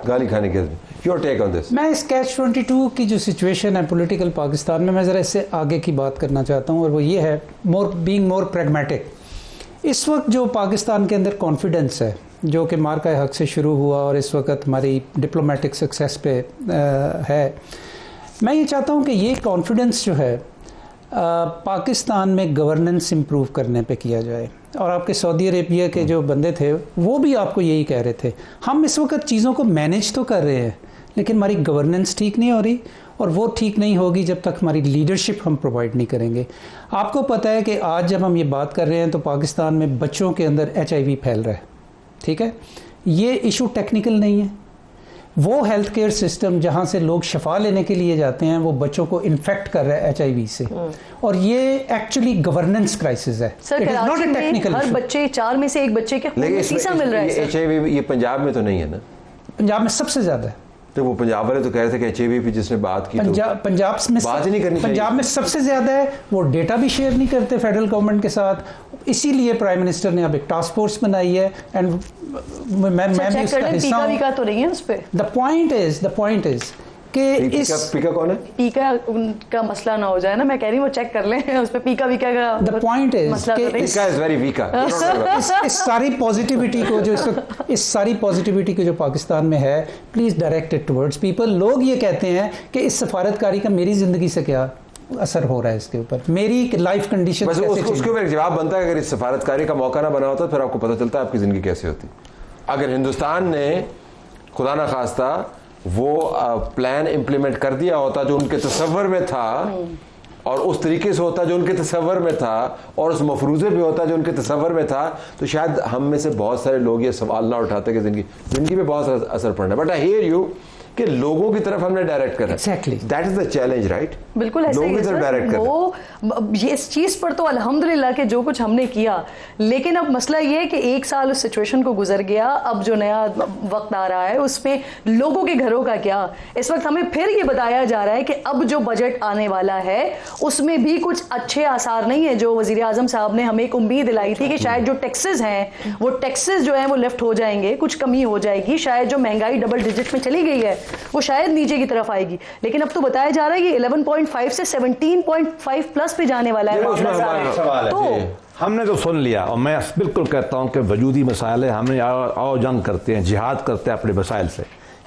गाली खाने के योर टेक ऑन दिस? मैं इस कैच 22 की जो सिचुएशन है पॉलिटिकल पाकिस्तान में, मैं ज़रा इससे आगे की बात करना चाहता हूँ, और वो ये है बीइंग मोर प्रैग्मेटिक। इस वक्त जो पाकिस्तान के अंदर कॉन्फिडेंस है, जो कि मार्का हक से शुरू हुआ और इस वक्त हमारी डिप्लोमेटिक सक्सेस पे है, मैं ये चाहता हूँ कि ये कॉन्फिडेंस जो है पाकिस्तान में गवर्नेंस इम्प्रूव करने पे किया जाए। और आपके सऊदी अरेबिया के जो बंदे थे वो भी आपको यही कह रहे थे, हम इस वक्त चीज़ों को मैनेज तो कर रहे हैं लेकिन हमारी गवर्नेंस ठीक नहीं हो रही, और वो ठीक नहीं होगी जब तक हमारी लीडरशिप हम प्रोवाइड नहीं करेंगे। आपको पता है कि आज जब हम ये बात कर रहे हैं तो पाकिस्तान में बच्चों के अंदर HIV फैल रहा है, ठीक है? ये इशू टेक्निकल नहीं है। वो हेल्थ केयर सिस्टम जहाँ से लोग शफा लेने के लिए जाते हैं वो बच्चों को इन्फेक्ट कर रहा है HIV से, और ये एक्चुअली गवर्नेंस क्राइसिस है। सर कराची में हर बच्चे 4 में से 1 बच्चे के खून में शीशा मिल रहा है। HIV ये पंजाब में तो नहीं है ना? पंजाब में सबसे ज़्यादा है। तो वो पंजाब वाले तो कह रहे थे कि HIV पे जिसने बात की पंजाब में बात ही नहीं करनी चाहिए। पंजाब में सबसे ज़्यादा है। वो डेटा भी शेयर नहीं करते फेडरल गवर्नमेंट के साथ, इसीलिए प्राइम मिनिस्टर ने अब एक टास्क फोर्स बनाई है। एंड मैं भी उसका हिस्सा हूं। पीका तो नहीं है उस पे। द पॉइंट इज कि इस पीका कौन है? पीका उनका मसला ना हो जाए ना, मैं कह रही हूँ वो चेक कर लें उस पे पीका का। द पॉइंट इज पीका इज वेरी वीक। इस सारी पॉजिटिविटी को जो पाकिस्तान में है, please direct it towards people. लोग ये कहते हैं कि इस सफारतकारी का मेरी जिंदगी से क्या असर हो रहा है, इसके ऊपर मेरी लाइफ कंडीशन उसके ऊपर एक जवाब बनता है। अगर इस सफारतकारी का मौका ना बना होता तो फिर आपको पता चलता है आपकी जिंदगी कैसे होती। अगर हिंदुस्तान ने खुदा ना खास्ता वो प्लान इम्प्लीमेंट कर दिया होता जो उनके तसव्वुर में था, और उस तरीके से होता जो उनके तसव्वुर में था, और उस मफरूज़े पे होता जो उनके तसव्वुर में था, तो शायद हम में से बहुत सारे लोग ये सवाल ना उठाते कि जिंदगी पे बहुत असर पड़ना है। बट आई हियर यू कि लोगों की तरफ हमने डायरेक्ट करा। Exactly. That is the challenge, right? बिल्कुल ऐसा ही है सर। वो ये इस चीज़ पर तो अल्हम्दुलिल्लाह कि जो कुछ हमने किया, लेकिन अब मसला ये है कि 1 साल उस सिचुएशन को गुजर गया। अब जो नया वक्त आ रहा है उसमें लोगों के घरों का क्या। इस वक्त हमें फिर ये बताया जा रहा है कि अब जो बजट आने वाला है उसमें भी कुछ अच्छे आसार नहीं है। जो वजीर आजम साहब ने हमें एक उम्मीद दिलाई थी कि शायद जो टैक्सेस हैं वो टैक्सेस जो हैं वो लेफ्ट हो जाएंगे, कुछ कमी हो जाएगी, शायद जो महंगाई डबल डिजिट में चली गई है वो शायद नीचे की तरफ आएगी। लेकिन अब तो बताया जा रहा है कि 11.5 से 17.5 प्लस पे जाने वाला है। तो हमने तो सुन लिया, और मैं बिल्कुल कहता हूं कि वजूदी मसाइल है, हमने आओ जंग करते हैं, जिहाद करते हैं अपने मसाइल से।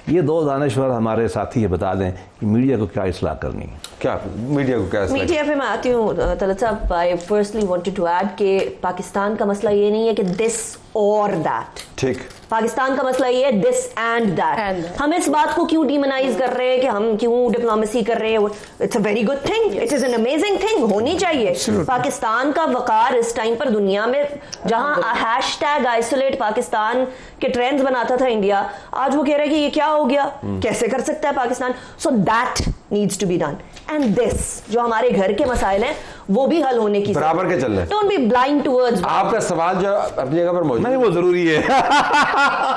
ये 2 दानिश्वर हमारे साथी ये बता दें कि मीडिया को क्या इस्लाह करनी है। क्या मीडिया को क्या? मीडिया पे मैं आती हूँ तलत साहब। आई फर्स्टली वांटेड टू ऐड कि पाकिस्तान का मसला ये नहीं है कि दिस और दैट, ठीक। पाकिस्तान का मसला ये है दिस एंड दैट। हम इस बात को क्यों डिमोनाइज कर रहे हैं कि हम क्यों डिप्लोमेसी कर रहे हैं? It's a very good thing, it is an amazing thing, होनी चाहिए। पाकिस्तान का वकार इस टाइम पर दुनिया में, जहां हैशटैग आइसोलेट पाकिस्तान के ट्रेंड्स बनाता था इंडिया, आज वो कह रहे हैं कि ये क्या हो गया, कैसे कर सकता है Pakistan. So that needs to be done, and this जो हमारे घर के मसाइल हैं वो भी हल होने की बराबर के चल रहे हैं। Don't be blind towards. आपका सवाल जो अपनी जगह पर मौजूद नहीं, वो जरूरी है।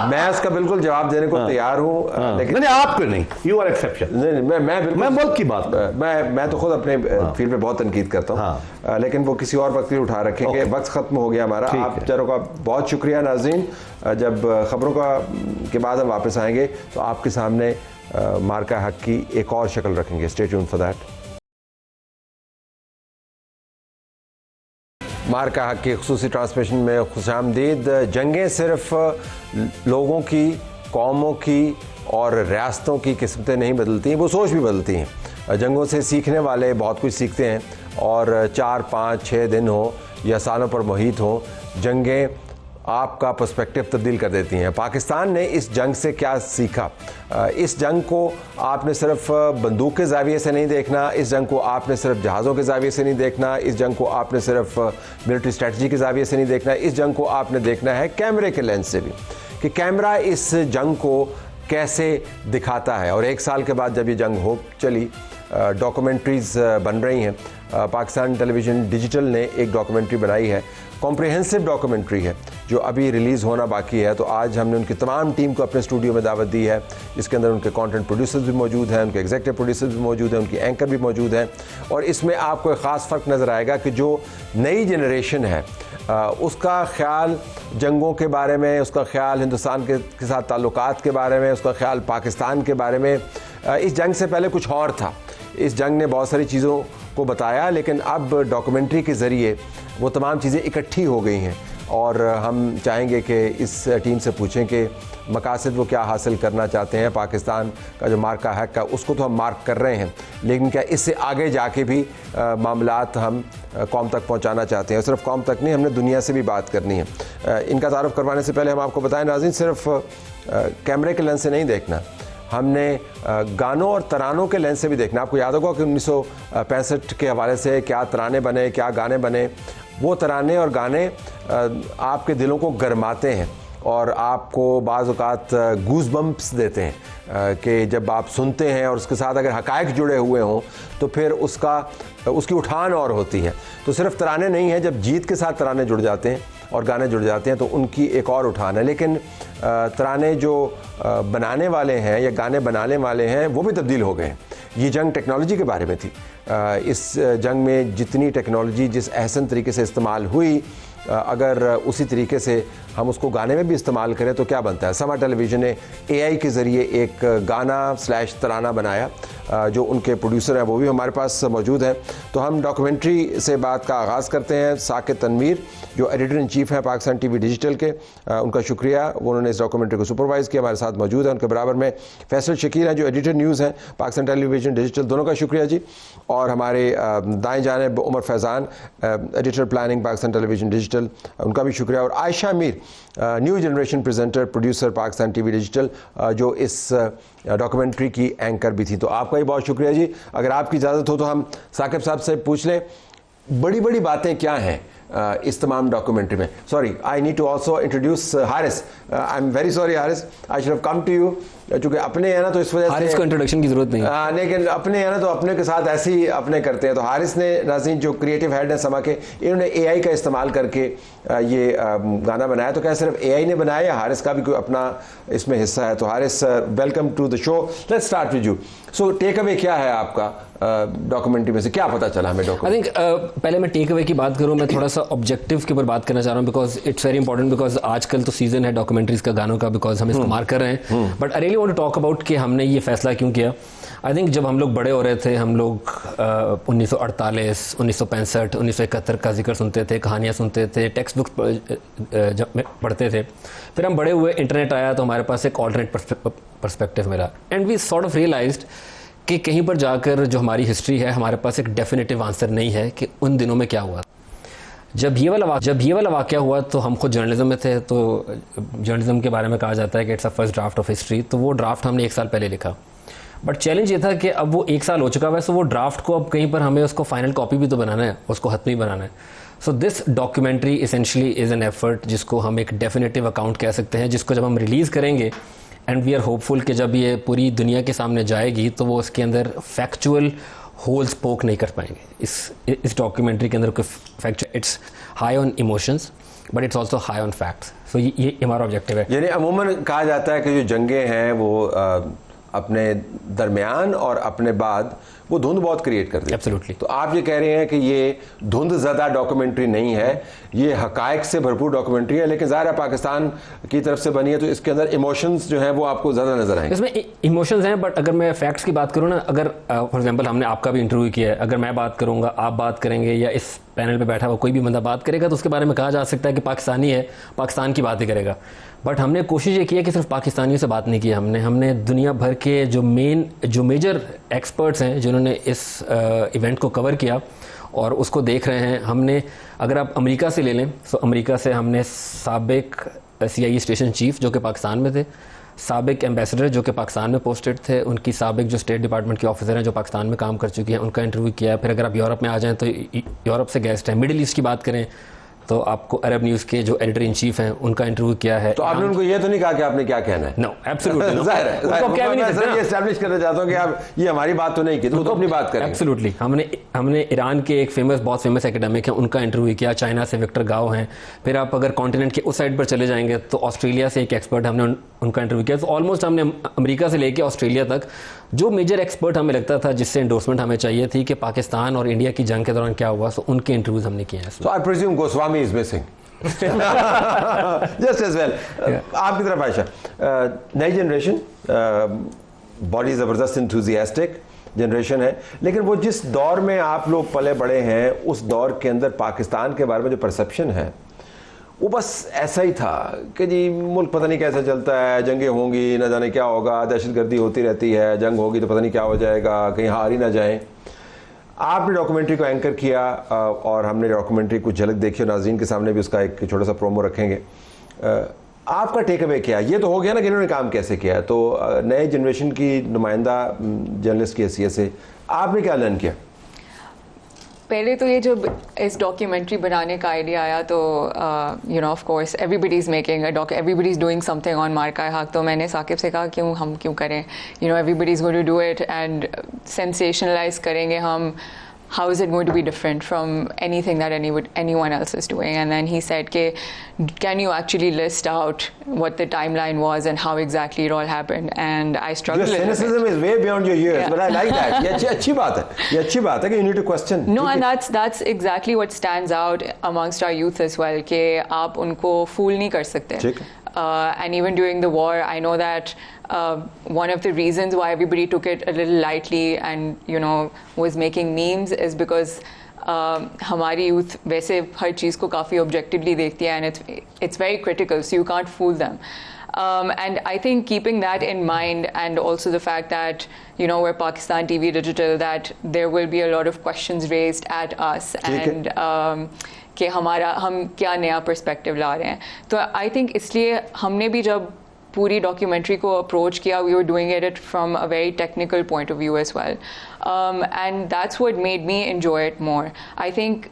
मैं उसका बिल्कुल जवाब देने को तैयार हूँ, लेकिन नहीं आपको नहीं, यू आर एक्सेप्शन। नहीं, मैं बिल्कुल, मैं मुल्क की बात, मैं तो खुद अपने फील्ड पे बहुत तनकीद करता हूँ, लेकिन वो किसी और वक्त ही उठा रखेंगे। वक्त खत्म हो गया हमारा। आप चारों का बहुत शुक्रिया नाज़रीन। जब खबरों के बाद हम वापस आएंगे तो आपके सामने मार्का हक की एक और शक्ल रखेंगे। Stay tuned for that. Marka Haq की खुसूसी ट्रांसमिशन में खुशामदीद। जंगें सिर्फ लोगों की, कौमों की और रियासतों की किस्मतें नहीं बदलती हैं, वो सोच भी बदलती हैं। जंगों से सीखने वाले बहुत कुछ सीखते हैं और 4, 5, 6 दिन हो या सालों पर मुहित हो, जंगें आपका पर्सपेक्टिव तब्दील कर देती हैं। पाकिस्तान ने इस जंग से क्या सीखा? इस जंग को आपने सिर्फ बंदूक के ज़ाविये से नहीं देखना, इस जंग को आपने सिर्फ जहाज़ों के ज़ाविये से नहीं देखना, इस जंग को आपने सिर्फ मिलिट्री स्ट्रेटजी के ज़ाविये से नहीं देखना, इस जंग को आपने देखना है कैमरे के लेंस से भी, कि कैमरा इस जंग को कैसे दिखाता है। और 1 साल के बाद जब ये जंग हो चली, डॉक्यूमेंट्रीज़ बन रही हैं। पाकिस्तान टेलीविज़न डिजिटल ने एक डॉक्यूमेंट्री बनाई है, कॉम्प्रिहेंसिव डॉक्यूमेंट्री है, जो अभी रिलीज़ होना बाकी है। तो आज हमने उनकी तमाम टीम को अपने स्टूडियो में दावत दी है, जिसके अंदर उनके कंटेंट प्रोड्यूसर्स भी मौजूद हैं, उनके एग्जीक्यूटिव प्रोड्यूसर्स भी मौजूद हैं, उनकी एंकर भी मौजूद हैं। और इसमें आपको एक ख़ास फ़र्क नज़र आएगा कि जो नई जनरेशन है उसका ख़्याल जंगों के बारे में, उसका ख्याल हिंदुस्तान के साथ ताल्लुकात के बारे में, उसका ख्याल पाकिस्तान के बारे में, इस जंग से पहले कुछ और था। इस जंग ने बहुत सारी चीज़ों को बताया, लेकिन अब डॉक्यूमेंट्री के ज़रिए वो तमाम चीज़ें इकट्ठी हो गई हैं। और हम चाहेंगे कि इस टीम से पूछें कि मकासद वो क्या हासिल करना चाहते हैं। पाकिस्तान का जो मार्का हक का, उसको तो हम मार्क कर रहे हैं, लेकिन क्या इससे आगे जाके भी मामलात हम कौम तक पहुंचाना चाहते हैं। सिर्फ कौम तक नहीं, हमने दुनिया से भी बात करनी है। इनका तारुफ करवाने से पहले हम आपको बताएं नाज़रीन, सिर्फ कैमरे के लेंस से नहीं देखना, हमने गानों और तरानों के लेंस से भी देखना। आपको याद होगा कि 1965 के हवाले से क्या तराने बने, क्या गाने बने। वो तराने और गाने आपके दिलों को गरमाते हैं और आपको बाज़ औक़ात गूज़ बम्प्स देते हैं कि जब आप सुनते हैं और उसके साथ अगर हक़ाइक़ जुड़े हुए हों तो फिर उसकी उठान और होती है। तो सिर्फ तराने नहीं हैं, जब जीत के साथ तराने जुड़ जाते हैं और गाने जुड़ जाते हैं तो उनकी एक और उठान है। लेकिन तराने जो बनाने वाले हैं या गाने बनाने वाले हैं वो भी तब्दील हो गए हैं। ये जंग टेक्नोलॉजी के बारे में थी। इस जंग में जितनी टेक्नोलॉजी जिस अहसन तरीके से इस्तेमाल हुई, अगर उसी तरीके से हम उसको गाने में भी इस्तेमाल करें तो क्या बनता है। समा टेलीविज़न ने AI के ज़रिए एक गाना / तराना बनाया, जो उनके प्रोड्यूसर हैं वो भी हमारे पास मौजूद हैं। तो हम डॉक्यूमेंट्री से बात का आगाज़ करते हैं। साकिब तनवीर जो एडिटर इन चीफ़ हैं पाकिस्तान TV डिजिटल के, उनका शुक्रिया, उन्होंने इस डॉक्यूमेंट्री को सुपरवाइज़ किया, हमारे साथ मौजूद है। उनके बराबर में फैसल शकील हैं जो एडिटर न्यूज़ हैं पाकिस्तान टेलीविज़न डिजिटल, दोनों का शुक्रिया जी। और हमारे दाएँ जानिब Umar Faizan, editor planning Pakistan television digital, उनका भी शुक्रिया। और Ayesha Mir, new generation presenter producer Pakistan TV digital, जो इस डॉक्यूमेंट्री की एंकर भी थी। तो आपका ही बहुत शुक्रिया जी। अगर आपकी इजाज़त हो तो हम साकिब साहब से पूछ लें, बड़ी बड़ी बातें क्या हैं इस तमाम डॉक्यूमेंट्री में। Sorry, I need to also introduce Haris. I am very sorry Haris, I should have come to you, चूँकि अपने हैं ना तो इस वजह से हारिस को इंट्रोडक्शन की ज़रूरत नहीं, लेकिन अपने हैं ना तो अपने के साथ ऐसे ही अपने करते हैं। तो हारिस ने, नाज़रीन, जो क्रिएटिव हेड है समा के, इन्होंने AI का इस्तेमाल करके ये गाना बनाया। तो क्या सिर्फ AI ने बनाया या हारिस का भी कोई अपना इसमें हिस्सा है? तो Haris, welcome to the show. Let's start with you. So take away क्या है आपका डॉक्यूमेंट्री में से, क्या पता चला हमें डॉक्यूमेंट्री? आई थिंक पहले मैं टेक अवे की बात करूँ, मैं थोड़ा सा ऑब्जेक्टिव के ऊपर बात करना चाह रहा हूँ, because it's very important, because आजकल तो सीजन है डॉक्यूमेंट्रीज का, गानों का, बिकॉज हम इसको मार्क कर रहे हैं। But I really want to talk about कि हमने ये फैसला क्यों किया। आई थिंक जब हम लोग बड़े हो रहे थे, हम लोग 1948, 1965, 1971 का जिक्र सुनते थे, कहानियाँ सुनते थे, टेक्स्ट बुक्स पढ़ते थे। फिर हम बड़े हुए, इंटरनेट आया तो हमारे पास एक ऑल्टरनेट पर्सपेक्टिव मिला, and we sort of realised कि कहीं पर जाकर जो हमारी हिस्ट्री है, हमारे पास एक डेफिनेटिव आंसर नहीं है कि उन दिनों में क्या हुआ। जब ये वाला वाक़या हुआ तो हम खुद जर्नलिज्म में थे, तो जर्नलिज्म के बारे में कहा जाता है कि it's a first draft of history. तो वो ड्राफ्ट हमने 1 साल पहले लिखा, बट चैलेंज ये था कि अब वो 1 साल हो चुका हुआ है, सो वो ड्राफ्ट को अब कहीं पर हमें उसको फाइनल कॉपी भी तो बनाना है, उसको हतमी बनाना है। So this documentary essentially is an effort, जिसको हम एक डेफिनेटिव अकाउंट कह सकते हैं, जिसको जब हम रिलीज़ करेंगे, एंड वी आर होपफुल कि जब ये पूरी दुनिया के सामने जाएगी तो वो उसके अंदर फैक्चुअल होल्स पोक नहीं कर पाएंगे। इस डॉक्यूमेंट्री के अंदर कोई factual, it's high on emotions but it's also high on facts. So ये हमारा ऑब्जेक्टिव है। यानी अमूमन कहा जाता है कि जो जंगें हैं वो अपने दरमियान और अपने बाद वो धुंध बहुत क्रिएट कर दी। Absolutely. तो आप ये कह रहे हैं कि ये धुंध ज़्यादा डॉक्यूमेंट्री नहीं है, ये हकायक से भरपूर डॉक्यूमेंट्री है, लेकिन ज़ाहिर है पाकिस्तान की तरफ से बनी है तो इसके अंदर इमोशंस जो हैं वो आपको ज़्यादा नजर आएंगे। इसमें इमोशंस हैं, बट अगर मैं फैक्ट्स की बात करूँ ना, अगर फॉर एग्जांपल हमने आपका भी इंटरव्यू किया है, अगर मैं बात करूंगा, आप बात करेंगे, या इस पैनल पे बैठा हुआ कोई भी बंदा बात करेगा तो उसके बारे में कहा जा सकता है कि पाकिस्तानी है, पाकिस्तान की बात ही करेगा। बट हमने कोशिश ये की है कि सिर्फ पाकिस्तानियों से बात नहीं की, हमने दुनिया भर के जो मेजर एक्सपर्ट्स हैं जिन्होंने इस इवेंट को कवर किया और उसको देख रहे हैं। हमने, अगर आप अमेरिका से ले लें तो अमेरिका से हमने साबिक CIA स्टेशन चीफ जो कि पाकिस्तान में थे, साबिक एम्बेसडर जो कि पाकिस्तान में पोस्टेड थे, उनकी साबिक जो स्टेट डिपार्टमेंट के ऑफिसर हैं जो पाकिस्तान में काम कर चुके हैं, उनका इंटरव्यू किया है। फिर अगर आप यूरोप में आ जाएं तो यूरोप से गेस्ट हैं। मिडिल ईस्ट की बात करें तो आपको अरब न्यूज़ के जो एडिटर इन चीफ हैं उनका इंटरव्यू किया है। तो आपने उनको ये तो नहीं कहा कि आपने क्या कहना है? नो, एब्सोल्युटली ज़ाहिर है, ये एस्टैब्लिश करना चाहता हूँ कि आप ये हमारी बात तो नहीं की, तो अपनी बात करें। एब्सोल्युटली। हमने ईरान के एक बहुत फेमस एकेडमिक हैं उनका इंटरव्यू किया, चाइना से विक्टर गाओ हैं। फिर आप अगर कॉन्टिनेंट के उस साइड पर चले जाएंगे तो ऑस्ट्रेलिया से एक एक्सपर्ट हमने उनका इंटरव्यू किया। तो ऑलमोस्ट हमने अमेरिका से लेके ऑस्ट्रेलिया तक जो मेजर एक्सपर्ट हमें लगता था जिससे एंडोर्समेंट हमें चाहिए थी कि पाकिस्तान और इंडिया की जंग के दौरान क्या हुआ, तो उनके इंटरव्यूज हमने किए हैं। So I presume Goswami is missing. Just as well. आपकी तरफ आयशा, नई जनरेशन, बड़ी ज़बरदस्त इंथुजियास्टिक जनरेशन है, लेकिन वो जिस दौर में आप लोग पले बड़े हैं उस दौर के अंदर पाकिस्तान के बारे में जो परसेप्शन है वो बस ऐसा ही था कि जी मुल्क पता नहीं कैसे चलता है, जंगें होंगी, ना जाने क्या होगा, दहशतगर्दी होती रहती है, जंग होगी तो पता नहीं क्या हो जाएगा, कहीं हार ही ना जाएं। आपने डॉक्यूमेंट्री को एंकर किया और हमने डॉक्यूमेंट्री कुछ झलक देखी और नाज़रीन के सामने भी उसका एक छोटा सा प्रोमो रखेंगे। आपका टेक अवे क्या? ये तो हो गया ना कि इन्होंने काम कैसे किया, तो नए जनरेशन की नुमाइंदा जर्नलिस्ट की हैसियत से आपने क्या लर्न किया? पहले तो ये जब इस डॉक्यूमेंट्री बनाने का आइडिया आया तो you know of course everybody is making everybody is doing something on Marka-e-Haq. तो मैंने साकिब से कहा हम क्यों करें, you know everybody is going to do it and sensationalise करेंगे हम, how is it going to be different from anything that anyone else is doing? And then he said, can you actually list out what the timeline was and how exactly it all happened? And I struggled. Your cynicism is way beyond your years, but I like that. ये अच्छी बात है, ये अच्छी बात है कि you need to question. No, and that's exactly what stands out amongst our youth as well, कि आप उनको fool नहीं कर सकते. And even during the war, I know that one of the reasons why everybody took it a little lightly and you know was making memes is because हमारी youth वैसे हर चीज़ को काफ़ी objectively देखती है and it's very critical, so you can't fool them. And I think keeping that in mind, and also the fact that you know we're Pakistan TV Digital, that there will be a lot of questions raised at us and कि हम क्या नया perspective ला रहे हैं। तो I think इसलिए हमने भी जब पूरी डॉक्यूमेंट्री को अप्रोच किया, we were doing it from a very technical point of view as well, and that's what made me enjoy it more. I think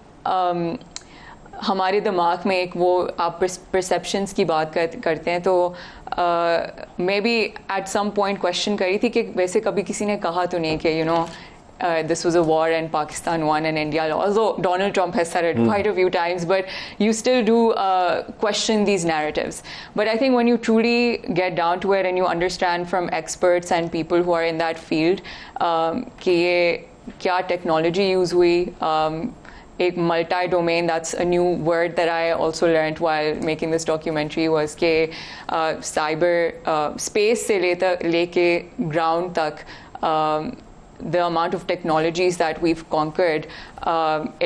हमारे दिमाग में एक वो आप परसेप्शंस की बात करते हैं तो मैं भी एट सम पॉइंट क्वेश्चन करी थी कि वैसे कभी किसी ने कहा तो नहीं कि you know this was a war and Pakistan won and India lost. Although Donald Trump has said it quite a few times, but you still do question these narratives. But I think when you truly get down to it and you understand from experts and people who are in that field कि ये क्या technology use हुई, एक multi-domain, that's a new word that I also learned while making this documentary, was कि cyber space से लेके ground तक the amount of technologies that we've conquered,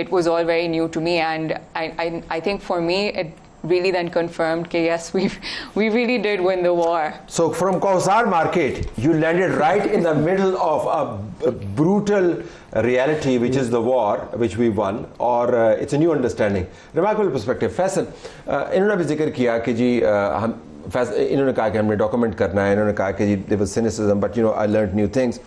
it was all very new to me, and I think for me it really then confirmed that yes, we really did win the war. So from Kausar Market, you landed right in the middle of a brutal reality, which is the war, which we won, or it's a new understanding. Remarkable perspective. Faisal, इन्होंने भी जिक्र किया कि जी हम इन्होंने कहा कि हमने डॉक्यूमेंट करना है, इन्होंने कहा कि जी there was cynicism but you know I learned new things.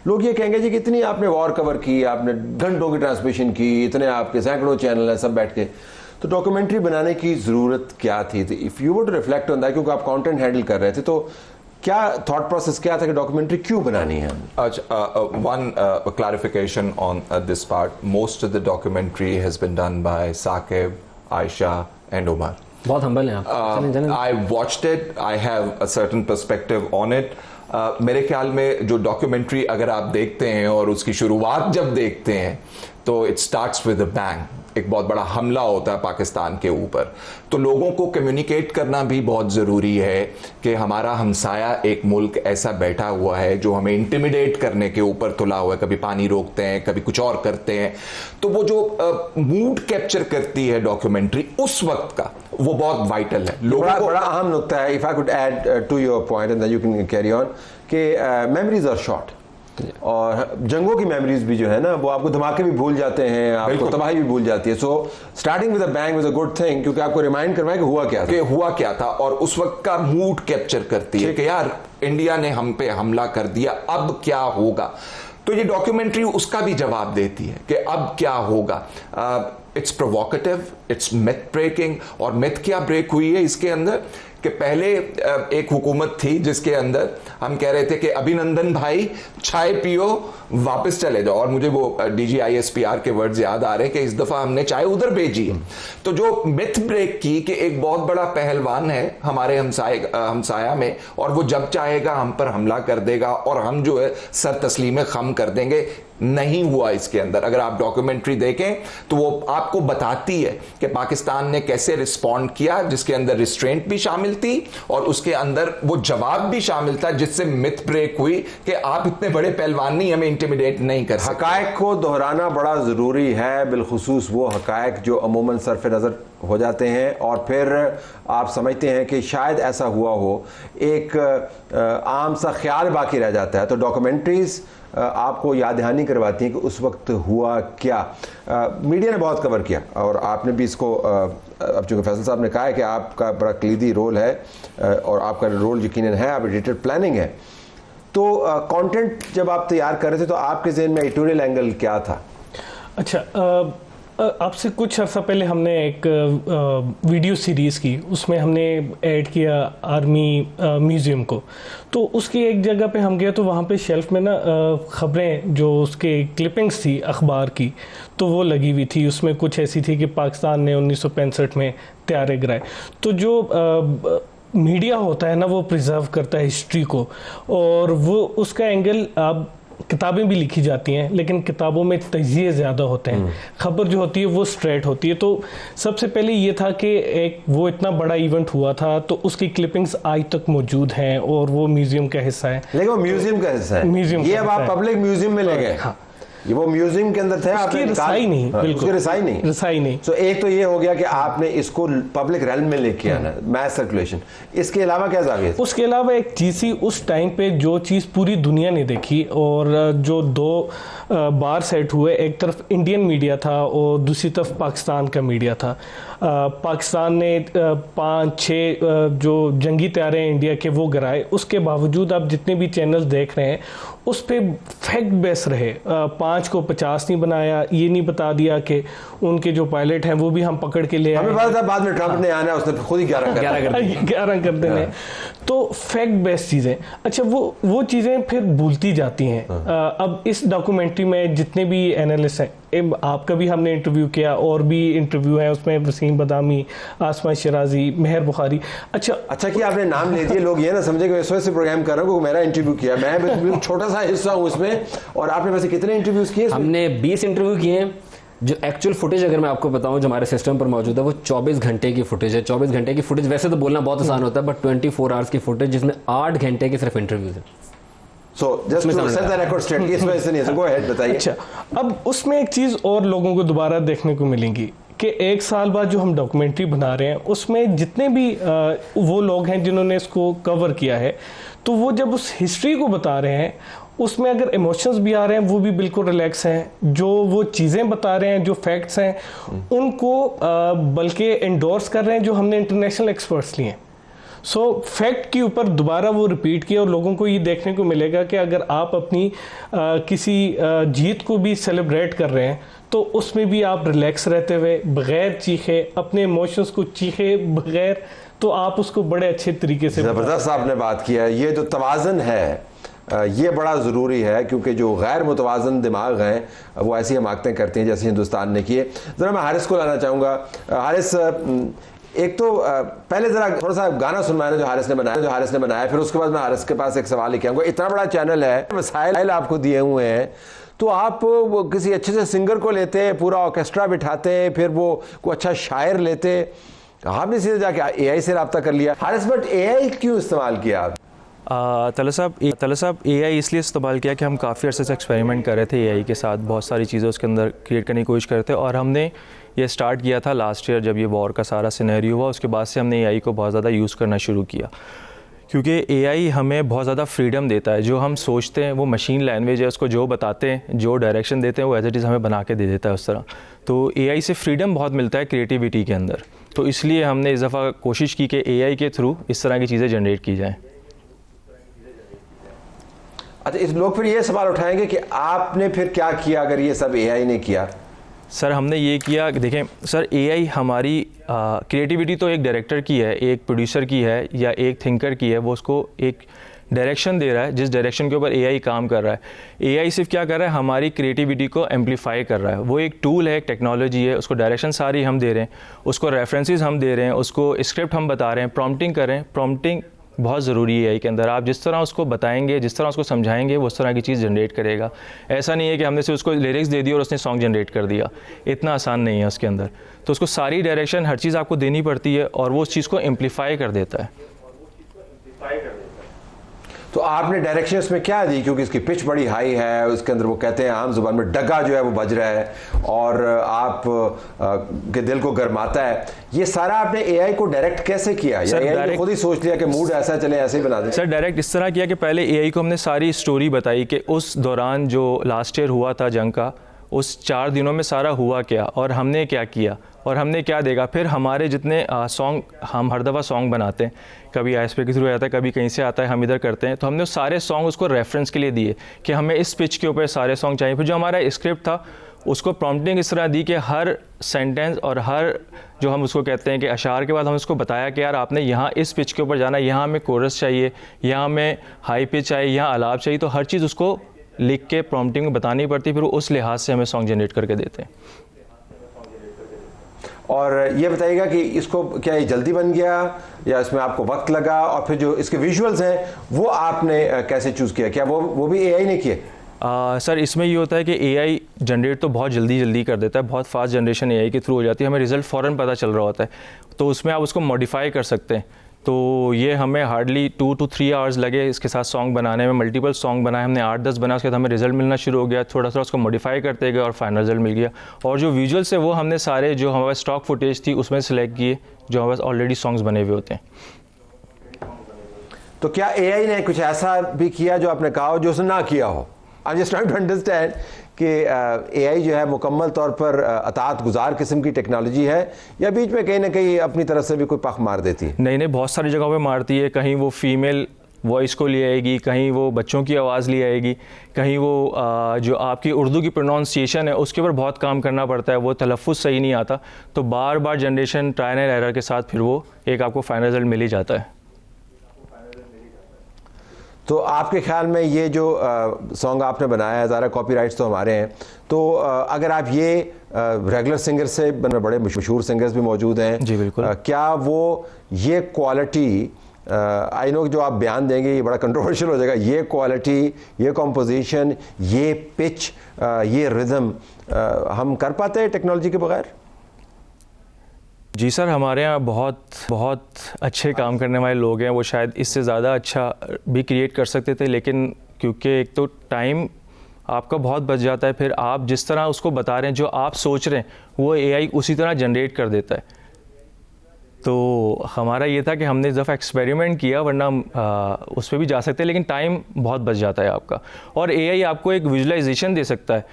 लोग ये कहेंगे जी कि इतनी आपने वॉर कवर की, आपने घंटों की ट्रांसमिशन की, इतने आपके सैकड़ों चैनल हैं सब बैठ के, तो डॉक्यूमेंट्री बनाने की ज़रूरत क्या थी? If you would reflect on that, क्योंकि आप कंटेंट हैंडल कर रहे थे, तो क्या थॉट प्रोसेस क्या था कि डॉक्यूमेंट्री क्यों बनानी है? One clarification on this part. Most of the documentary has been done by Saqib, Aisha and Omar. बहुत हम्बल हैं आप। I watched it. I have a certain perspective on it. मेरे ख्याल में जो डॉक्यूमेंट्री अगर आप देखते हैं और उसकी शुरुआत जब देखते हैं तो it starts with a bang. एक बहुत बड़ा हमला होता है पाकिस्तान के ऊपर। तो लोगों को कम्युनिकेट करना भी बहुत ज़रूरी है कि हमारा हमसाया एक मुल्क ऐसा बैठा हुआ है जो हमें इंटिमिडेट करने के ऊपर तुला हुआ है। कभी पानी रोकते हैं, कभी कुछ और करते हैं। तो वो जो मूड कैप्चर करती है डॉक्यूमेंट्री उस वक्त का, वो बहुत वाइटल है। लोगों को बड़ा अहम नुक्ता है। If I could add to your point and then you can carry on कि मेमोरीज आर शॉर्ट, और जंगों की मेमोरीज भी जो है ना, वो आपको धमाके भी भूल जाते हैं, आपको तबाही भी भूल जाती है। So starting with a bang was a good thing, क्योंकि आपको रिमाइंड करवाए कि हुआ क्या था और उस वक्त का मूड कैप्चर करती है कि यार इंडिया ने हम पे हमला कर दिया, अब क्या होगा। तो ये डॉक्यूमेंट्री उसका भी जवाब देती है कि अब क्या होगा। It's provocative, it's myth breaking. और मिथ क्या ब्रेक हुई है इसके अंदर कि पहले एक हुकूमत थी जिसके अंदर हम कह रहे थे कि अभिनंदन भाई चाय पियो वापस चले जाओ, और मुझे वो DGISPR के वर्ड्स याद आ रहे हैं कि इस दफा हमने चाय उधर भेजी है। तो जो मिथ ब्रेक की कि एक बहुत बड़ा पहलवान है हमारे हमसाया में, और वो जब चाहेगा हम पर हमला कर देगा और हम जो है सर तस्लीम खम कर देंगे, नहीं हुआ इसके अंदर। अगर आप डॉक्यूमेंट्री देखें तो वो आपको बताती है कि पाकिस्तान ने कैसे रिस्पॉन्ड किया, जिसके अंदर रिस्ट्रेंट भी शामिल थी और उसके अंदर वो जवाब भी शामिल था, जिससे मिथ ब्रेक हुई कि आप इतने बड़े पहलवान नहीं, हमें इंटिमिडेट नहीं कर सकते। हकायक को दोहराना बड़ा ज़रूरी है, बिलखुसूस वो हकायक जो अमूमन सरफ नज़र हो जाते हैं और फिर आप समझते हैं कि शायद ऐसा हुआ हो, एक आम सा ख्याल बाकी रह जाता है। तो डॉक्यूमेंट्रीज़ आपको याद दहानी करवाती हैं कि उस वक्त हुआ क्या। मीडिया ने बहुत कवर किया और आपने भी इसको, अब चूँकि फैसल साहब ने कहा है कि आपका बड़ा कलीदी रोल है और आपका रोल यकीनन है, आप एडिटर प्लानिंग है। तो कंटेंट जब आप तैयार कर रहे थे तो आपके ज़हन में एडिटोरियल एंगल क्या था? अच्छा, आपसे कुछ अर्सा पहले हमने एक वीडियो सीरीज़ की, उसमें हमने ऐड किया आर्मी म्यूज़ियम को। तो उसकी एक जगह पे हम गए तो वहाँ पे शेल्फ में ना ख़बरें जो उसके क्लिपिंग्स थी अखबार की, तो वो लगी हुई थी। उसमें कुछ ऐसी थी कि पाकिस्तान ने 1965 में त्यारे गिराए। तो जो मीडिया होता है ना, वो प्रिजर्व करता है हिस्ट्री को, और वो उसका एंगल आप किताबें भी लिखी जाती हैं लेकिन किताबों में तजिए ज़्यादा होते हैं, खबर जो होती है वो स्ट्रेट होती है। तो सबसे पहले ये था कि एक वो इतना बड़ा इवेंट हुआ था तो उसकी क्लिपिंग्स आज तक मौजूद हैं और वो म्यूजियम का हिस्सा है। लेकिन वो म्यूजियम का हिस्सा है, म्यूजियम ये अब आप पब्लिक म्यूजियम में ले गए। हाँ, ये वो म्यूजियम के अंदर थे, आपने रसाई नहीं, हाँ, बिल्कुल रसाई नहीं। तो एक तो ये हो गया कि आपने इसको पब्लिक रेल्म में लेके आना, मैस सर्कुलेशन। इसके अलावा क्या जाविया? उसके अलावा एक चीज़ थी उस टाइम पे जो चीज़ पूरी दुनिया ने देखी और जो दो बार सेट हुए, एक तरफ इंडियन मीडिया था और दूसरी तरफ पाकिस्तान का मीडिया था। पाकिस्तान ने 5-6 जो जंगी तैयारे हैं इंडिया के वो गिराए, उसके बावजूद आप जितने भी चैनल देख रहे हैं उस पर फैक्ट बेस रहे। 5 को 50 नहीं बनाया, ये नहीं बता दिया कि उनके जो पायलट हैं वो भी हम पकड़ के ले आए। हमें पता था बाद में ट्रंप ने आना, उसने खुद ही 11 कर देने। तो फैक्ट बेस्ड चीज़ें, अच्छा वो चीज़ें फिर भूलती जाती हैं। अब इस डॉक्यूमेंट्री में जितने भी एनालिस्ट हैं, आपका भी हमने इंटरव्यू किया और भी इंटरव्यू है उसमें, वसीम बदामी, आसमा शिराजी, मेहर बुखारी। अच्छा कि आपने नाम ले दिए, लोग ये ना समझे कि इस वजह से प्रोग्राम कर रहा हूँ, मेरा इंटरव्यू किया, मैं बिल्कुल छोटा सा हिस्सा हूँ उसमें। और आपने वैसे कितने इंटरव्यूज किए? हमने 20 इंटरव्यू किए हैं। जो एक्चुअल फुटेज अगर मैं आपको बताऊं जो हमारे सिस्टम पर मौजूद है वो 24 घंटे की फुटेज है। 24 घंटे की फुटेज वैसे तो बोलना बहुत आसान होता है, बट 24 आवर्स की फुटेज जिसमें 8 घंटे की सिर्फ इंटरव्यूज है। बताइए। अच्छा, अब उसमें एक चीज़ और लोगों को दोबारा देखने को मिलेंगी कि 1 साल बाद जो हम डॉक्यूमेंट्री बना रहे हैं उसमें जितने भी वो लोग हैं जिन्होंने इसको कवर किया है, तो वो जब उस हिस्ट्री को बता रहे हैं उसमें अगर इमोशंस भी आ रहे हैं वो भी बिल्कुल रिलैक्स हैं। जो वो चीज़ें बता रहे हैं, जो फैक्ट्स हैं, उनको बल्कि एंडोर्स कर रहे हैं जो हमने इंटरनेशनल एक्सपर्ट्स लिए हैं। सो फैक्ट के ऊपर दोबारा वो रिपीट किया और लोगों को ये देखने को मिलेगा कि अगर आप अपनी किसी जीत को भी सेलिब्रेट कर रहे हैं तो उसमें भी आप रिलैक्स रहते हुए, बगैर चीखे, अपने इमोशंस को चीखे बगैर, तो आप उसको बड़े अच्छे तरीके से। ज़बरदस्त आपने बात किया है। ये जो तवाज़न है ये बड़ा ज़रूरी है, क्योंकि जो गैर मुतवाज़न दिमाग हैं वो ऐसी हमाकतें करती हैं जैसे हिंदुस्तान ने किए। ज़रा मैं हारिस को लाना चाहूँगा। हारिस, एक तो पहले जरा थोड़ा सा गाना सुनवाना जो हारिस ने बनाया, फिर उसके बाद मैं हारिस के पास एक सवाल लेके आऊंगा। इतना बड़ा चैनल है, वसाइल आपको दिए हुए हैं, तो आप किसी अच्छे से सिंगर को लेते हैं, पूरा ऑर्केस्ट्रा बिठाते हैं, फिर वो कोई अच्छा शायर लेते, आपने सीधे जाके एआई से रब्ता कर लिया। हारिस, बट एआई क्यों इस्तेमाल किया आप? तला साहब एआई इसलिए इस्तेमाल किया कि हम काफ़ी अर्से से एक्सपेरिमेंट कर रहे थे एआई के साथ, बहुत सारी चीज़ें उसके अंदर क्रिएट करने की कोशिश कर रहे थे, और हमने ये स्टार्ट किया था लास्ट ईयर जब ये वॉर का सारा सिनेरियो हुआ। उसके बाद से हमने एआई को बहुत ज़्यादा यूज़ करना शुरू किया, क्योंकि एआई हमें बहुत ज़्यादा फ्रीडम देता है। जो हम सोचते हैं वो मशीन लैंग्वेज है, उसको जो बताते हैं, जो डायरेक्शन देते हैं, वो एज इट इज़ हमें बना के दे देता है उस तरह। तो एआई से फ्रीडम बहुत मिलता है क्रिएटिविटी के अंदर, तो इसलिए हमने इस दफ़ा कोशिश की कि एआई के थ्रू इस तरह की चीज़ें जनरेट की जाएँ। अच्छा, इस लोग फिर ये सवाल उठाएंगे कि आपने फिर क्या किया अगर ये सब एआई ने किया? सर हमने ये किया, देखें सर, एआई हमारी क्रिएटिविटी तो एक डायरेक्टर की है, एक प्रोड्यूसर की है, या एक थिंकर की है, वो उसको एक डायरेक्शन दे रहा है जिस डायरेक्शन के ऊपर एआई काम कर रहा है। एआई सिर्फ क्या कर रहा है, हमारी क्रिएटिविटी को एम्पलीफाई कर रहा है। वो एक टूल है, एक टेक्नोलॉजी है, उसको डायरेक्शन सारी हम दे रहे हैं, उसको रेफरेंसेस हम दे रहे हैं, उसको स्क्रिप्ट हम बता रहे हैं, प्रॉम्प्टिंग कर रहे हैं। प्रॉम्प्टिंग बहुत ज़रूरी है एआई के अंदर। आप जिस तरह उसको बताएंगे, जिस तरह उसको समझाएंगे, वो उस तरह की चीज़ जनरेट करेगा। ऐसा नहीं है कि हमने सिर्फ उसको लिरिक्स दे दी और उसने सॉन्ग जनरेट कर दिया, इतना आसान नहीं है उसके अंदर। तो उसको सारी डायरेक्शन, हर चीज़ आपको देनी पड़ती है, और वो उस चीज़ को एम्पलीफाई कर देता है। तो आपने डायरेक्शन इसमें क्या दी? क्योंकि इसकी पिच बड़ी हाई है, उसके अंदर वो कहते हैं आम जुबान में डगा जो है वो बज रहा है और आप के दिल को गरमाता है। ये सारा आपने एआई को डायरेक्ट कैसे किया, या एआई ने खुद ही सोच लिया कि मूड ऐसा चले ऐसे ही बना दें? सर डायरेक्ट इस तरह किया कि पहले एआई को हमने सारी स्टोरी बताई कि उस दौरान जो लास्ट ईयर हुआ था जंग का, उस 4 दिनों में सारा हुआ क्या और हमने क्या किया और हमने क्या देखा। फिर हमारे जितने सॉन्ग, हम हर दफ़ा सॉन्ग बनाते हैं, कभी आईएसपी के थ्रू आता है, कभी कहीं से आता है, हम इधर करते हैं, तो हमने सारे सॉन्ग उसको रेफरेंस के लिए दिए कि हमें इस पिच के ऊपर सारे सॉन्ग चाहिए। फिर जो हमारा स्क्रिप्ट था उसको प्रॉम्प्टिंग इस तरह दी कि हर सेंटेंस और हर जो हम उसको कहते हैं कि अशार के बाद हम उसको बताया कि यार आपने यहाँ इस पिच के ऊपर जाना, यहाँ हमें कोरस चाहिए, यहाँ हमें हाई पिच चाहिए, यहाँ अलाप चाहिए। तो हर चीज़ उसको लिख के प्रॉम्प्टिंग में बतानी पड़ती, फिर उस लिहाज से हमें सॉन्ग जनरेट करके देते हैं। और ये बताइएगा कि इसको क्या ये जल्दी बन गया या इसमें आपको वक्त लगा, और फिर जो इसके विजुअल्स हैं वो आपने कैसे चूज़ किया? क्या वो भी एआई ने किए? सर इसमें ये होता है कि एआई जनरेट तो बहुत जल्दी कर देता है, बहुत फास्ट जनरेशन एआई के थ्रू हो जाती है, हमें रिज़ल्ट फ़ौरन पता चल रहा होता है, तो उसमें आप उसको मॉडिफाई कर सकते हैं। तो ये हमें हार्डली 2 to 3 आवर्स लगे इसके साथ सॉन्ग बनाने में। मल्टीपल सॉन्ग बनाए हमने, 8-10 बनाए, उसके बाद हमें रिजल्ट मिलना शुरू हो गया, थोड़ा थोड़ा उसको मॉडिफाई करते गए और फाइनल रिजल्ट मिल गया। और जो विजुअल्स है वो हमने सारे जो हमारे स्टॉक फुटेज थी उसमें सेलेक्ट किए, जो हमारे ऑलरेडी सॉन्ग्स बने हुए होते हैं। तो क्या एआई ने कुछ ऐसा भी किया जो आपने कहा हो जो उसने ना किया हो? I am just trying to understand कि एआई जो है मुकम्मल तौर पर अतात गुजार किस्म की टेक्नोलॉजी है, या बीच में कहीं ना कहीं अपनी तरफ से भी कोई पख मार देती है? नहीं, बहुत सारी जगहों पे मारती है। कहीं वो फीमेल वॉइस को ले आएगी, कहीं वो बच्चों की आवाज़ ले आएगी, कहीं वो जो आपकी उर्दू की प्रोनाउंसिएशन है उसके ऊपर बहुत काम करना पड़ता है, वो तलफ़ुज़ सही नहीं आता, तो बार बार जनरेशन ट्रायल एंड एरर के साथ फिर वो एक आपको फाइनल रिजल्ट मिल ही जाता है। तो आपके ख्याल में ये जो सॉन्ग आपने बनाया है, ज़रा कॉपीराइट्स तो हमारे हैं, तो अगर आप ये रेगुलर सिंगर से, बड़े मशहूर सिंगर्स भी मौजूद हैं जी बिल्कुल, क्या वो ये क्वालिटी, आई नो जो आप बयान देंगे ये बड़ा कंट्रोवर्शियल हो जाएगा, ये क्वालिटी, ये कॉम्पोजिशन, ये पिच, ये रिदम हम कर पाते हैं टेक्नोलॉजी के बगैर? जी सर, हमारे यहाँ बहुत अच्छे काम करने वाले लोग हैं, वो शायद इससे ज़्यादा अच्छा भी क्रिएट कर सकते थे, लेकिन क्योंकि एक तो टाइम आपका बहुत बच जाता है, फिर आप जिस तरह उसको बता रहे हैं, जो आप सोच रहे हैं वो एआई उसी तरह जनरेट कर देता है। तो हमारा ये था कि हमने इस दफ़ा एक्सपेरिमेंट किया, वरना उस पर भी जा सकते हैं, लेकिन टाइम बहुत बच जाता है आपका। और एआई आपको एक विजुअलाइजेशन दे सकता है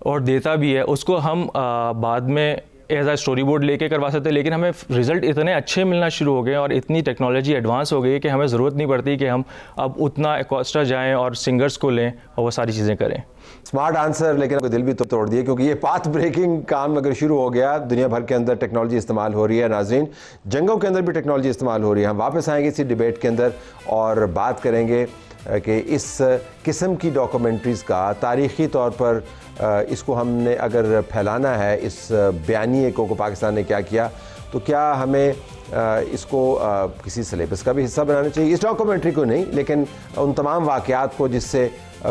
और देता भी है, उसको हम बाद में एज आ स्टोरी बोर्ड लेके करवा सकते हैं, लेकिन हमें रिज़ल्ट इतने अच्छे मिलना शुरू हो गए और इतनी टेक्नोलॉजी एडवांस हो गई है कि हमें ज़रूरत नहीं पड़ती कि हम अब उतना एक्स्ट्रा जाएं और सिंगर्स को लें और वो सारी चीज़ें करें। स्मार्ट आंसर, लेकिन आपको दिल भी तोड़ दिए, क्योंकि ये पाथ ब्रेकिंग काम अगर शुरू हो गया, दुनिया भर के अंदर टेक्नोलॉजी इस्तेमाल हो रही है। नाज़रीन, जंगों के अंदर भी टेक्नोलॉजी इस्तेमाल हो रही है। हम वापस आएंगे इसी डिबेट के अंदर और बात करेंगे कि इस किस्म की डॉक्यूमेंट्रीज़ का तारीख़ी तौर पर इसको हमने अगर फैलाना है, इस बयानिए को पाकिस्तान ने क्या किया, तो क्या हमें इसको किसी सिलेबस का भी हिस्सा बनाना चाहिए? इस डॉक्यूमेंट्री को नहीं, लेकिन उन तमाम वाक़यात को जिससे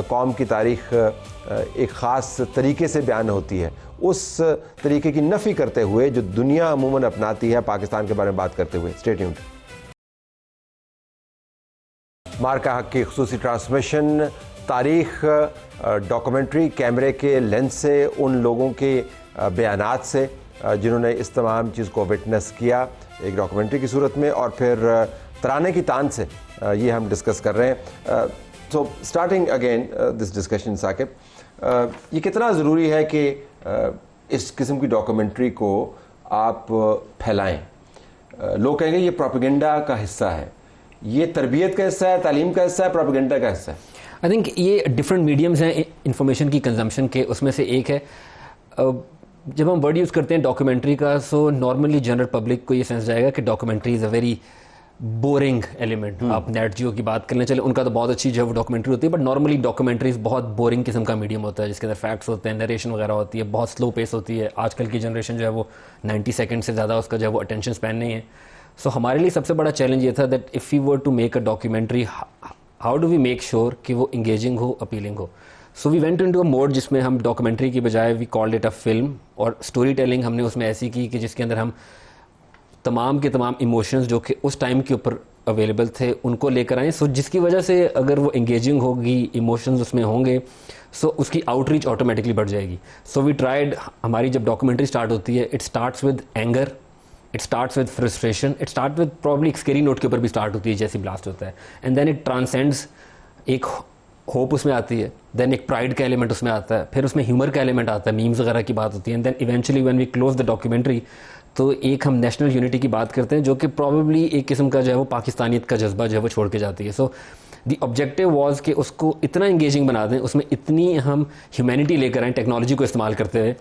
कौम की तारीख़ एक ख़ास तरीके से बयान होती है, उस तरीके की नफ़ी करते हुए जो दुनिया अमूमन अपनाती है पाकिस्तान के बारे में बात करते हुए। Stay tuned. मार्का हक की खुसूसी ट्रांसमिशन, तारीख़, डॉक्यूमेंट्री, कैमरे के लेंस से, उन लोगों के बयानात से जिन्होंने इस तमाम चीज़ को विटनेस किया एक डॉक्यूमेंट्री की सूरत में, और फिर तराने की तान से ये हम डिस्कस कर रहे हैं। So starting again this discussion, Saqib, ये कितना ज़रूरी है कि इस किस्म की डॉक्यूमेंट्री को आप फैलाएं? लोग कहेंगे ये प्रोपेगेंडा का हिस्सा है, ये तरबियत का हिस्सा है, तालीम का हिस्सा है, प्रोपेगेंडा का हिस्सा है? आई थिंक ये डिफरेंट मीडियम्स हैं इंफॉर्मेशन की कंजम्पशन के, उसमें से एक है जब हम वर्ड यूज़ करते हैं डॉक्यूमेंट्री का, सो नॉर्मली जनरल पब्लिक को ये सेंस जाएगा कि documentary is a very boring element. आप नेट जियो की बात करने चले, उनका तो बहुत अच्छी जो है वो डॉक्यूमेंट्री होती है, बट नॉर्मली डॉक्यूमेंट्रीज बहुत बोरिंग किस्म का मीडियम होता है, जिसके अंदर फैक्ट्स होते हैं, नरेशन वगैरह होती है, बहुत स्लो पेस होती है। आजकल की जनरेशन जो है वो 90 सेकंड से ज़्यादा उसका जो है वो अटेंशन स्पैन नहीं है। सो हमारे लिए सबसे बड़ा चैलेंज ये था that if you were to make a documentary, how do we make sure कि वो इंगेजिंग हो, अपीलिंग हो। So we went into a mode जिसमें हम डॉक्यूमेंट्री की बजाय we called it a film, और स्टोरी टेलिंग हमने उसमें ऐसी की कि जिसके अंदर हम तमाम के तमाम इमोशंस जो कि उस टाइम के ऊपर अवेलेबल थे उनको लेकर आए। सो जिसकी वजह से अगर वो इंगेजिंग होगी, इमोशंस उसमें होंगे, सो उसकी आउटरीच ऑटोमेटिकली बढ़ जाएगी। सो वी ट्राइड, हमारी जब डॉक्यूमेंट्री स्टार्ट होती है, it starts with anger, it starts with frustration, it start with probably एक स्केरी नोट के ऊपर भी स्टार्ट होती है जैसे ब्लास्ट होता है, एंड देन इट ट्रांसेंड्स, एक होप उसमें आती है, देन एक प्राइड का एलिमेंट उसमें आता है, फिर उसमें ह्यूमर का एलिमेंट आता है, मीम्स वगैरह की बात होती है, and then eventually when we close the documentary तो एक हम नेशनल यूनिटी की बात करते हैं जो कि प्रॉबेबली एक किस्म का जो है वो पाकिस्तानियत का जज्बा जो है वो छोड़ के जाती है। सो द ऑब्जेक्टिव वाज कि उसको इतना इंगेजिंग बना दें, उसमें इतनी हम ह्यूमैनिटी लेकर आएँ टेक्नोलॉजी को इस्तेमाल करते हुए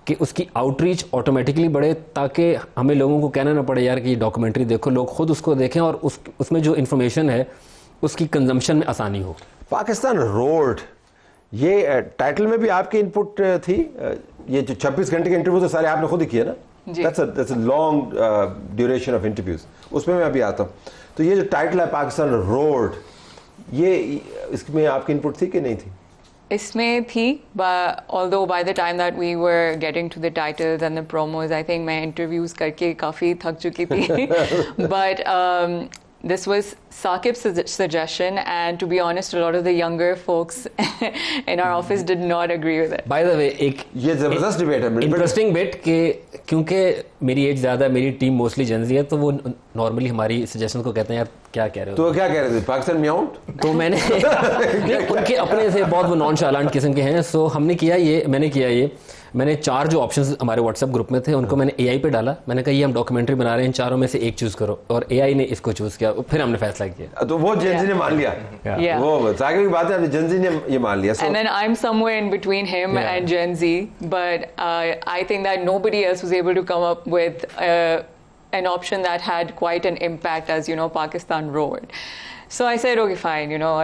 कि उसकी आउटरीच ऑटोमेटिकली बढ़े, ताकि हमें लोगों को कहना ना पड़े यार कि ये डॉक्यूमेंट्री देखो, लोग खुद उसको देखें और उसमें जो इन्फॉर्मेशन है उसकी कंजम्पशन में आसानी हो। पाकिस्तान रोड, ये टाइटल में भी आपकी इनपुट थी? ये जो 26 घंटे के इंटरव्यू तो सारे आपने खुद ही किए ना? That's a long duration of interviews, उसमें मैं अभी आता हूँ। तो ये जो टाइटल है पाकिस्तान रोड, ये इसमें आपकी इनपुट थी कि नहीं थी? इसमें थी, although by the time that we were getting to the titles and the promos, I think मैं interviews करके काफ़ी थक चुकी थी but this was Saqib's suggestion, and to be honest, a lot of the younger folks in our office did not agree with it. By the way, एक ये जबरदस्त debate है, इंटरेस्टिंग बिट कि क्योंकि मेरी एज ज़्यादा, मेरी टीम मोस्टली जेनजी है, तो वो नॉर्मली हमारी सजेशन को कहते हैं यार क्या कह रहे हो, तो क्या कह रहे थे पाकिस्तान में आउट? तो मैंने उनके अपने से बहुत वो नॉन चालांट किस्म के हैं। सो हमने किया ये, मैंने 4 जो ऑप्शंस हमारे व्हाट्सएप ग्रुप में थे उनको मैंने एआई पे डाला। मैंने कहा ये हम डॉक्यूमेंट्री बना रहे हैं, इन चारों में से एक चूज करो, और एआई ने इसको चूज किया, फिर हमने फैसला किया। तो वो जेनजी ने मान लिया। वो साकिब की बात है, जेनजी ने ये मान लिया। And then I'm somewhere in between him and Gen Z, but I think that nobody else was able to come up with an option that had quite an impact as, you know, Pakistan Road. So I said, okay, fine, you know,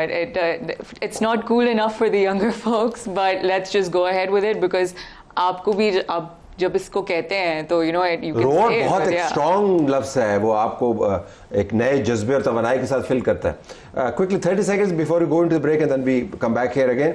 it's not cool enough for the younger folks, but let's just go ahead with it, because आपको भी अब जब इसको कहते हैं तो you know you can road say बहुत एक yeah. स्ट्रॉन्ग लफ्ज़ है, वो आपको एक नए जज्बे और तवानाई के साथ फिल करता है। Quickly 30 seconds before you go into the break and then we come back here again.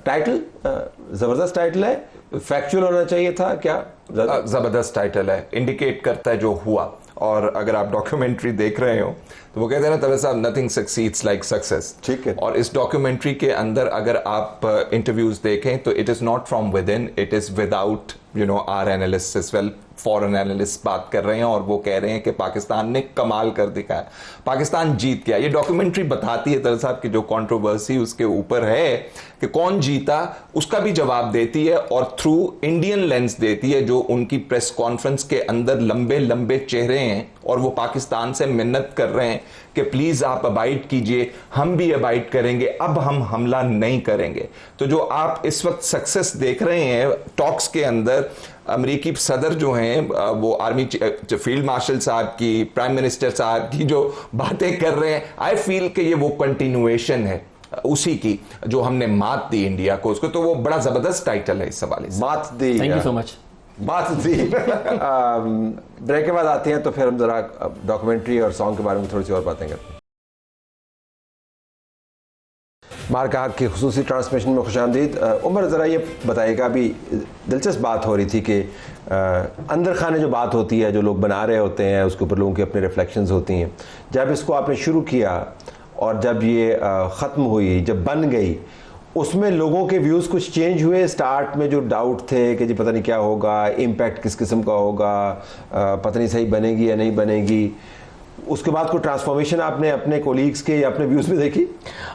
Title ज़बरदस्त टाइटल है, फैक्चुअल होना चाहिए था क्या? ज़बरदस्त टाइटल है, इंडिकेट करता है जो हुआ। और अगर आप डॉक्यूमेंट्री देख रहे हो तो वो कहते हैं ना तवे साहब, नथिंग सक्सीड्स लाइक सक्सेस। ठीक है। और इस डॉक्यूमेंट्री के अंदर अगर आप इंटरव्यूज देखें तो it is not from within, it is without you know are analyst as well. Foreign analyst बात कर रहे हैं और वो कह रहे हैं कि पाकिस्तान ने कमाल कर दिखाया, पाकिस्तान जीत गया। ये डॉक्यूमेंट्री बताती है तवे साहब की जो कंट्रोवर्सी उसके ऊपर है कि कौन जीता, उसका भी जवाब देती है, और थ्रू इंडियन लेंस देती है। जो उनकी प्रेस कॉन्फ्रेंस के अंदर लंबे लंबे चेहरे हैं और वो पाकिस्तान से मिन्नत कर रहे हैं कि प्लीज आप अबाइड कीजिए, हम भी अबाइड करेंगे, अब हम हमला नहीं करेंगे। तो जो आप इस वक्त सक्सेस देख रहे हैं टॉक्स के अंदर, अमेरिकी सदर जो हैं वो आर्मी फील्ड मार्शल साहब की, प्राइम मिनिस्टर साहब की जो बातें कर रहे हैं, आई फील कि ये वो कंटिन्यूएशन है उसी की जो हमने मात दी इंडिया को उसको। तो वो बड़ा जबरदस्त टाइटल है इस हवाले से, मात दी। Thank you so much. बात थी। ब्रेक के बाद आते हैं तो फिर हम जरा डॉक्यूमेंट्री और सॉन्ग के बारे में थोड़ी सी और बातें करते हैं। मार्का हक की खुसूसी ट्रांसमिशन में खुशामदीद। उमर ज़रा ये बताइएगा, अभी दिलचस्प बात हो रही थी कि अंदर खाने जो बात होती है, जो लोग बना रहे होते हैं, उसके ऊपर लोगों की अपने रिफ्लेक्शंस होती हैं। जब इसको आपने शुरू किया और जब ये ख़त्म हुई, जब बन गई, उसमें लोगों के व्यूज़ कुछ चेंज हुए? स्टार्ट में जो डाउट थे कि जी पता नहीं क्या होगा, इम्पैक्ट किस किस्म का होगा, पता नहीं सही बनेगी या नहीं बनेगी, उसके बाद कोई ट्रांसफॉर्मेशन आपने अपने कोलीग्स के या अपने व्यूज़ में देखी?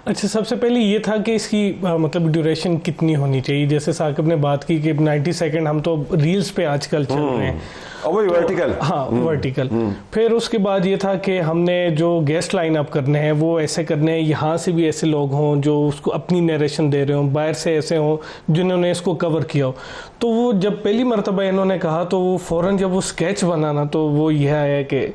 अच्छा, सबसे पहले ये था कि इसकी मतलब ड्यूरेशन कितनी होनी चाहिए। जैसे साकिब ने बात की कि 90 सेकंड हम तो रील्स पे आजकल चल रहे हैं, और वही वर्टिकल। हाँ, वर्टिकल। फिर उसके बाद ये था कि हमने जो गेस्ट लाइन अप करने हैं वो ऐसे करने हैं, यहाँ से भी ऐसे लोग हों जो उसको अपनी नरेशन दे रहे हों, बाहर से ऐसे हों जिन्होंने इसको कवर किया हो। तो वो जब पहली मरतबा इन्होंने कहा तो वो फ़ौरन जब वो स्केच बनाना तो वो यह है कि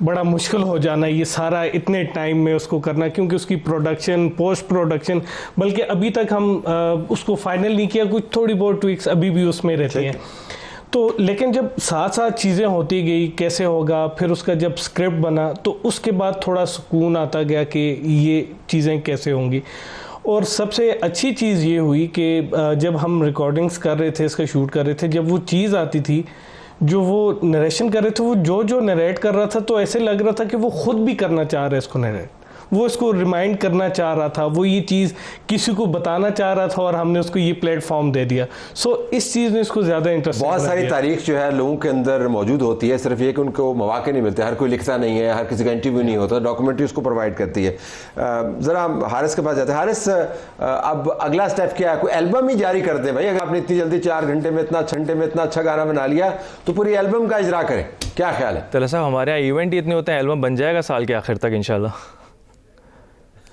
बड़ा मुश्किल हो जाना ये सारा इतने टाइम में उसको करना, क्योंकि उसकी प्रोडक्शन, पोस्ट प्रोडक्शन, बल्कि अभी तक हम उसको फाइनल नहीं किया, कुछ थोड़ी बहुत ट्विक्स अभी भी उसमें रहती हैं। तो लेकिन जब साथ साथ चीज़ें होती गई, कैसे होगा, फिर उसका जब स्क्रिप्ट बना तो उसके बाद थोड़ा सुकून आता गया कि ये चीज़ें कैसे होंगी। और सबसे अच्छी चीज़ ये हुई कि जब हम रिकॉर्डिंग्स कर रहे थे, इसका शूट कर रहे थे, जब वो चीज़ आती थी जो वो नरेशन कर रहे थे, वो जो नरेट कर रहा था तो ऐसे लग रहा था कि वो खुद भी करना चाह रहा है इसको नरेट, वो इसको रिमाइंड करना चाह रहा था, वो ये चीज़ किसी को बताना चाह रहा था और हमने उसको ये प्लेटफॉर्म दे दिया। सो इस चीज़ ने इसको ज़्यादा इंटरेस्ट। बहुत सारी तारीख जो है लोगों के अंदर मौजूद होती है, सिर्फ ये कि उनको मौके नहीं मिलते, हर कोई लिखता नहीं है, हर किसी का इंटरव्यू नहीं होता, डॉक्यूमेंट्री उसको प्रोवाइड करती है। ज़रा हारिस के पास जाते हैं। हारिस, अब अगला स्टेप क्या है? कोई एल्बम ही जारी कर दें भाई, अगर आपने इतनी जल्दी 4 घंटे में इतना अच्छा गाना बना लिया तो पूरी एल्बम का इजरा करें, क्या ख्याल है? तलत साहब, हमारे यहाँ इवेंट ही इतने होते हैं, एल्बम बन जाएगा साल के आखिर तक इंशाल्लाह।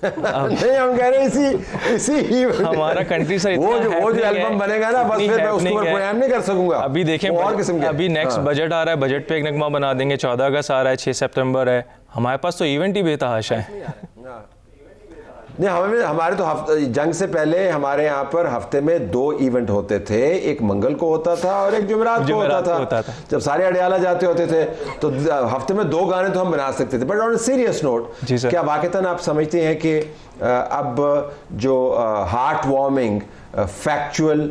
नहीं, हम कह रहे हैं इसी हमारा कंट्री सर वो जो एल्बम बनेगा ना, बस फिर मैं उसके ऊपर प्रोग्राम नहीं कर सकूंगा। अभी देखें, और किस्म के अभी नेक्स्ट बजट आ रहा है, बजट पे एक नगमा बना देंगे, 14 अगस्त आ रहा है, 6 सितंबर है, हमारे पास तो इवेंट ही बेतहाशा है। नहीं, हमारे तो जंग से पहले हमारे यहाँ पर हफ्ते में 2 इवेंट होते थे, एक मंगल को होता था और एक जुमेरात को होता था। जब सारे अडियाला जाते होते थे तो हफ्ते में 2 गाने तो हम बना सकते थे। बट ऑन सीरियस नोट, क्या वाकईतन आप समझते हैं कि अब जो हार्ट वार्मिंग फैक्चुअल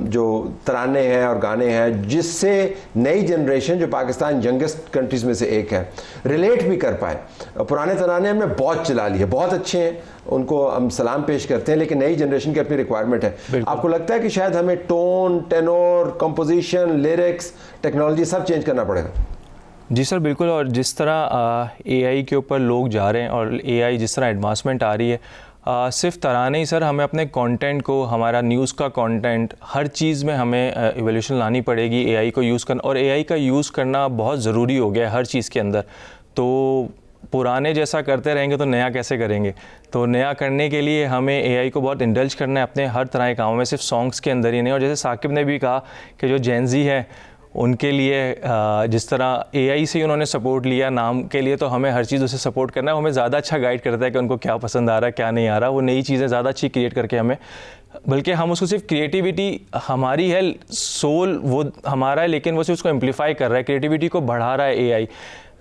जो तराने हैं और गाने हैं, जिससे नई जनरेशन जो पाकिस्तान यंगेस्ट कंट्रीज में से एक है रिलेट भी कर पाए? पुराने तराने हमने बहुत चला लिए, बहुत अच्छे हैं, उनको हम सलाम पेश करते हैं, लेकिन नई जनरेशन की अपनी रिक्वायरमेंट है। आपको लगता है कि शायद हमें tone, tenure, composition, lyrics, technology सब चेंज करना पड़ेगा? जी सर, बिल्कुल। और जिस तरह AI के ऊपर लोग जा रहे हैं और AI जिस तरह एडवांसमेंट आ रही है, सिर्फ तराने ही सर, हमें अपने कंटेंट को, हमारा न्यूज़ का कंटेंट, हर चीज़ में हमें इवोल्यूशन लानी पड़ेगी AI को यूज़ करना। और AI का यूज़ करना बहुत ज़रूरी हो गया है हर चीज़ के अंदर। तो पुराने जैसा करते रहेंगे तो नया कैसे करेंगे? तो नया करने के लिए हमें AI को बहुत इंडल्ज करना है अपने हर तरह के कामों में, सिर्फ सॉन्ग्स के अंदर ही नहीं। और जैसे साकिब ने भी कहा कि जो जेन ज़ी है उनके लिए जिस तरह AI से उन्होंने सपोर्ट लिया नाम के लिए, तो हमें हर चीज़ उसे सपोर्ट करना है। हमें ज़्यादा अच्छा गाइड करता है कि उनको क्या पसंद आ रहा है, क्या नहीं आ रहा। वो नई चीज़ें ज़्यादा अच्छी क्रिएट करके हमें, बल्कि हम उसको सिर्फ क्रिएटिविटी हमारी है, सोल वो हमारा है, लेकिन वो सिर्फ उसको एम्पलीफाई कर रहा है, क्रिएटिविटी को बढ़ा रहा है AI।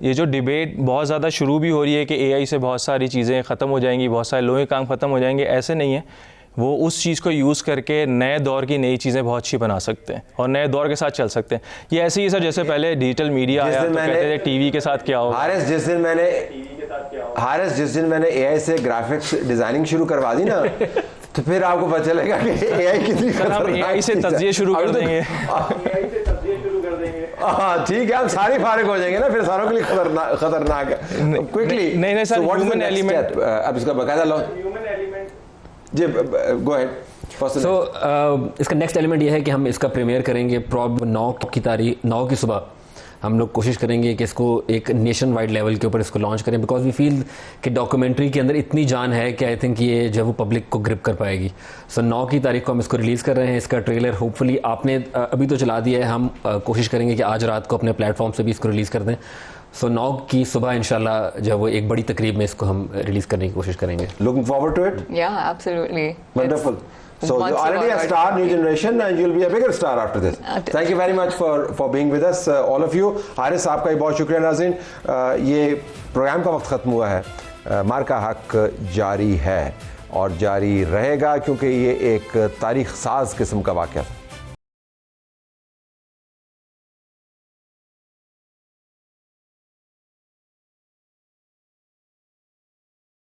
ये जो डिबेट बहुत ज़्यादा शुरू भी हो रही है कि AI से बहुत सारी चीज़ें ख़त्म हो जाएंगी, बहुत सारे लोगों के काम ख़त्म हो जाएंगे, ऐसे नहीं है। वो उस चीज़ को यूज़ करके नए दौर की नई चीज़ें बहुत अच्छी बना सकते हैं और नए दौर के साथ चल सकते हैं। ये ऐसे ही सर, जैसे पहले डिजिटल मीडिया आया तो कहते थे टीवी के साथ क्या होगा। हारिस, जिस दिन मैंने AI से ग्राफिक्स डिज़ाइनिंग शुरू करवा दी ना तो फिर आपको पता चलेगा कि AI कितनी खतरनाक AI से तज्जिए शुरू कर देंगे। हाँ ठीक है, हम सारे फारिग हो जाएंगे ना, फिर सारों के लिए खतरनाक है। क्विकली नहीं सर, ह्यूमन एलिमेंट, अब इसका बकायदा लो जी, गो अहेड। सो इसका नेक्स्ट एलिमेंट ये है कि हम इसका प्रीमियर करेंगे प्रॉब 9 की सुबह। हम लोग कोशिश करेंगे कि इसको एक नेशन वाइड लेवल के ऊपर इसको लॉन्च करें, बिकॉज वी फील कि डॉक्यूमेंट्री के अंदर इतनी जान है कि आई थिंक ये जो वो पब्लिक को ग्रिप कर पाएगी। सो 9 की तारीख को हम इसको रिलीज़ कर रहे हैं। इसका ट्रेलर होपफुली आपने अभी तो चला दिया है, हम कोशिश करेंगे कि आज रात को अपने प्लेटफॉर्म से भी इसको रिलीज़ कर दें। सो 9 की सुबह इंशाल्लाह जो वो एक बड़ी तकरीब में इसको हम रिलीज़ करने की कोशिश करेंगे। Looking forward to it? Yeah absolutely, wonderful. So you're already a star, new generation, and you'll be a bigger star after this. Thank you very much for being with us, all of you. Haris साहब का भी बहुत शुक्रिया नाज़रीन। ये programme का वक्त ख़त्म हुआ है। मार्का हक जारी है और जारी रहेगा क्योंकि ये एक तारीख साज किस्म का वाक़या था।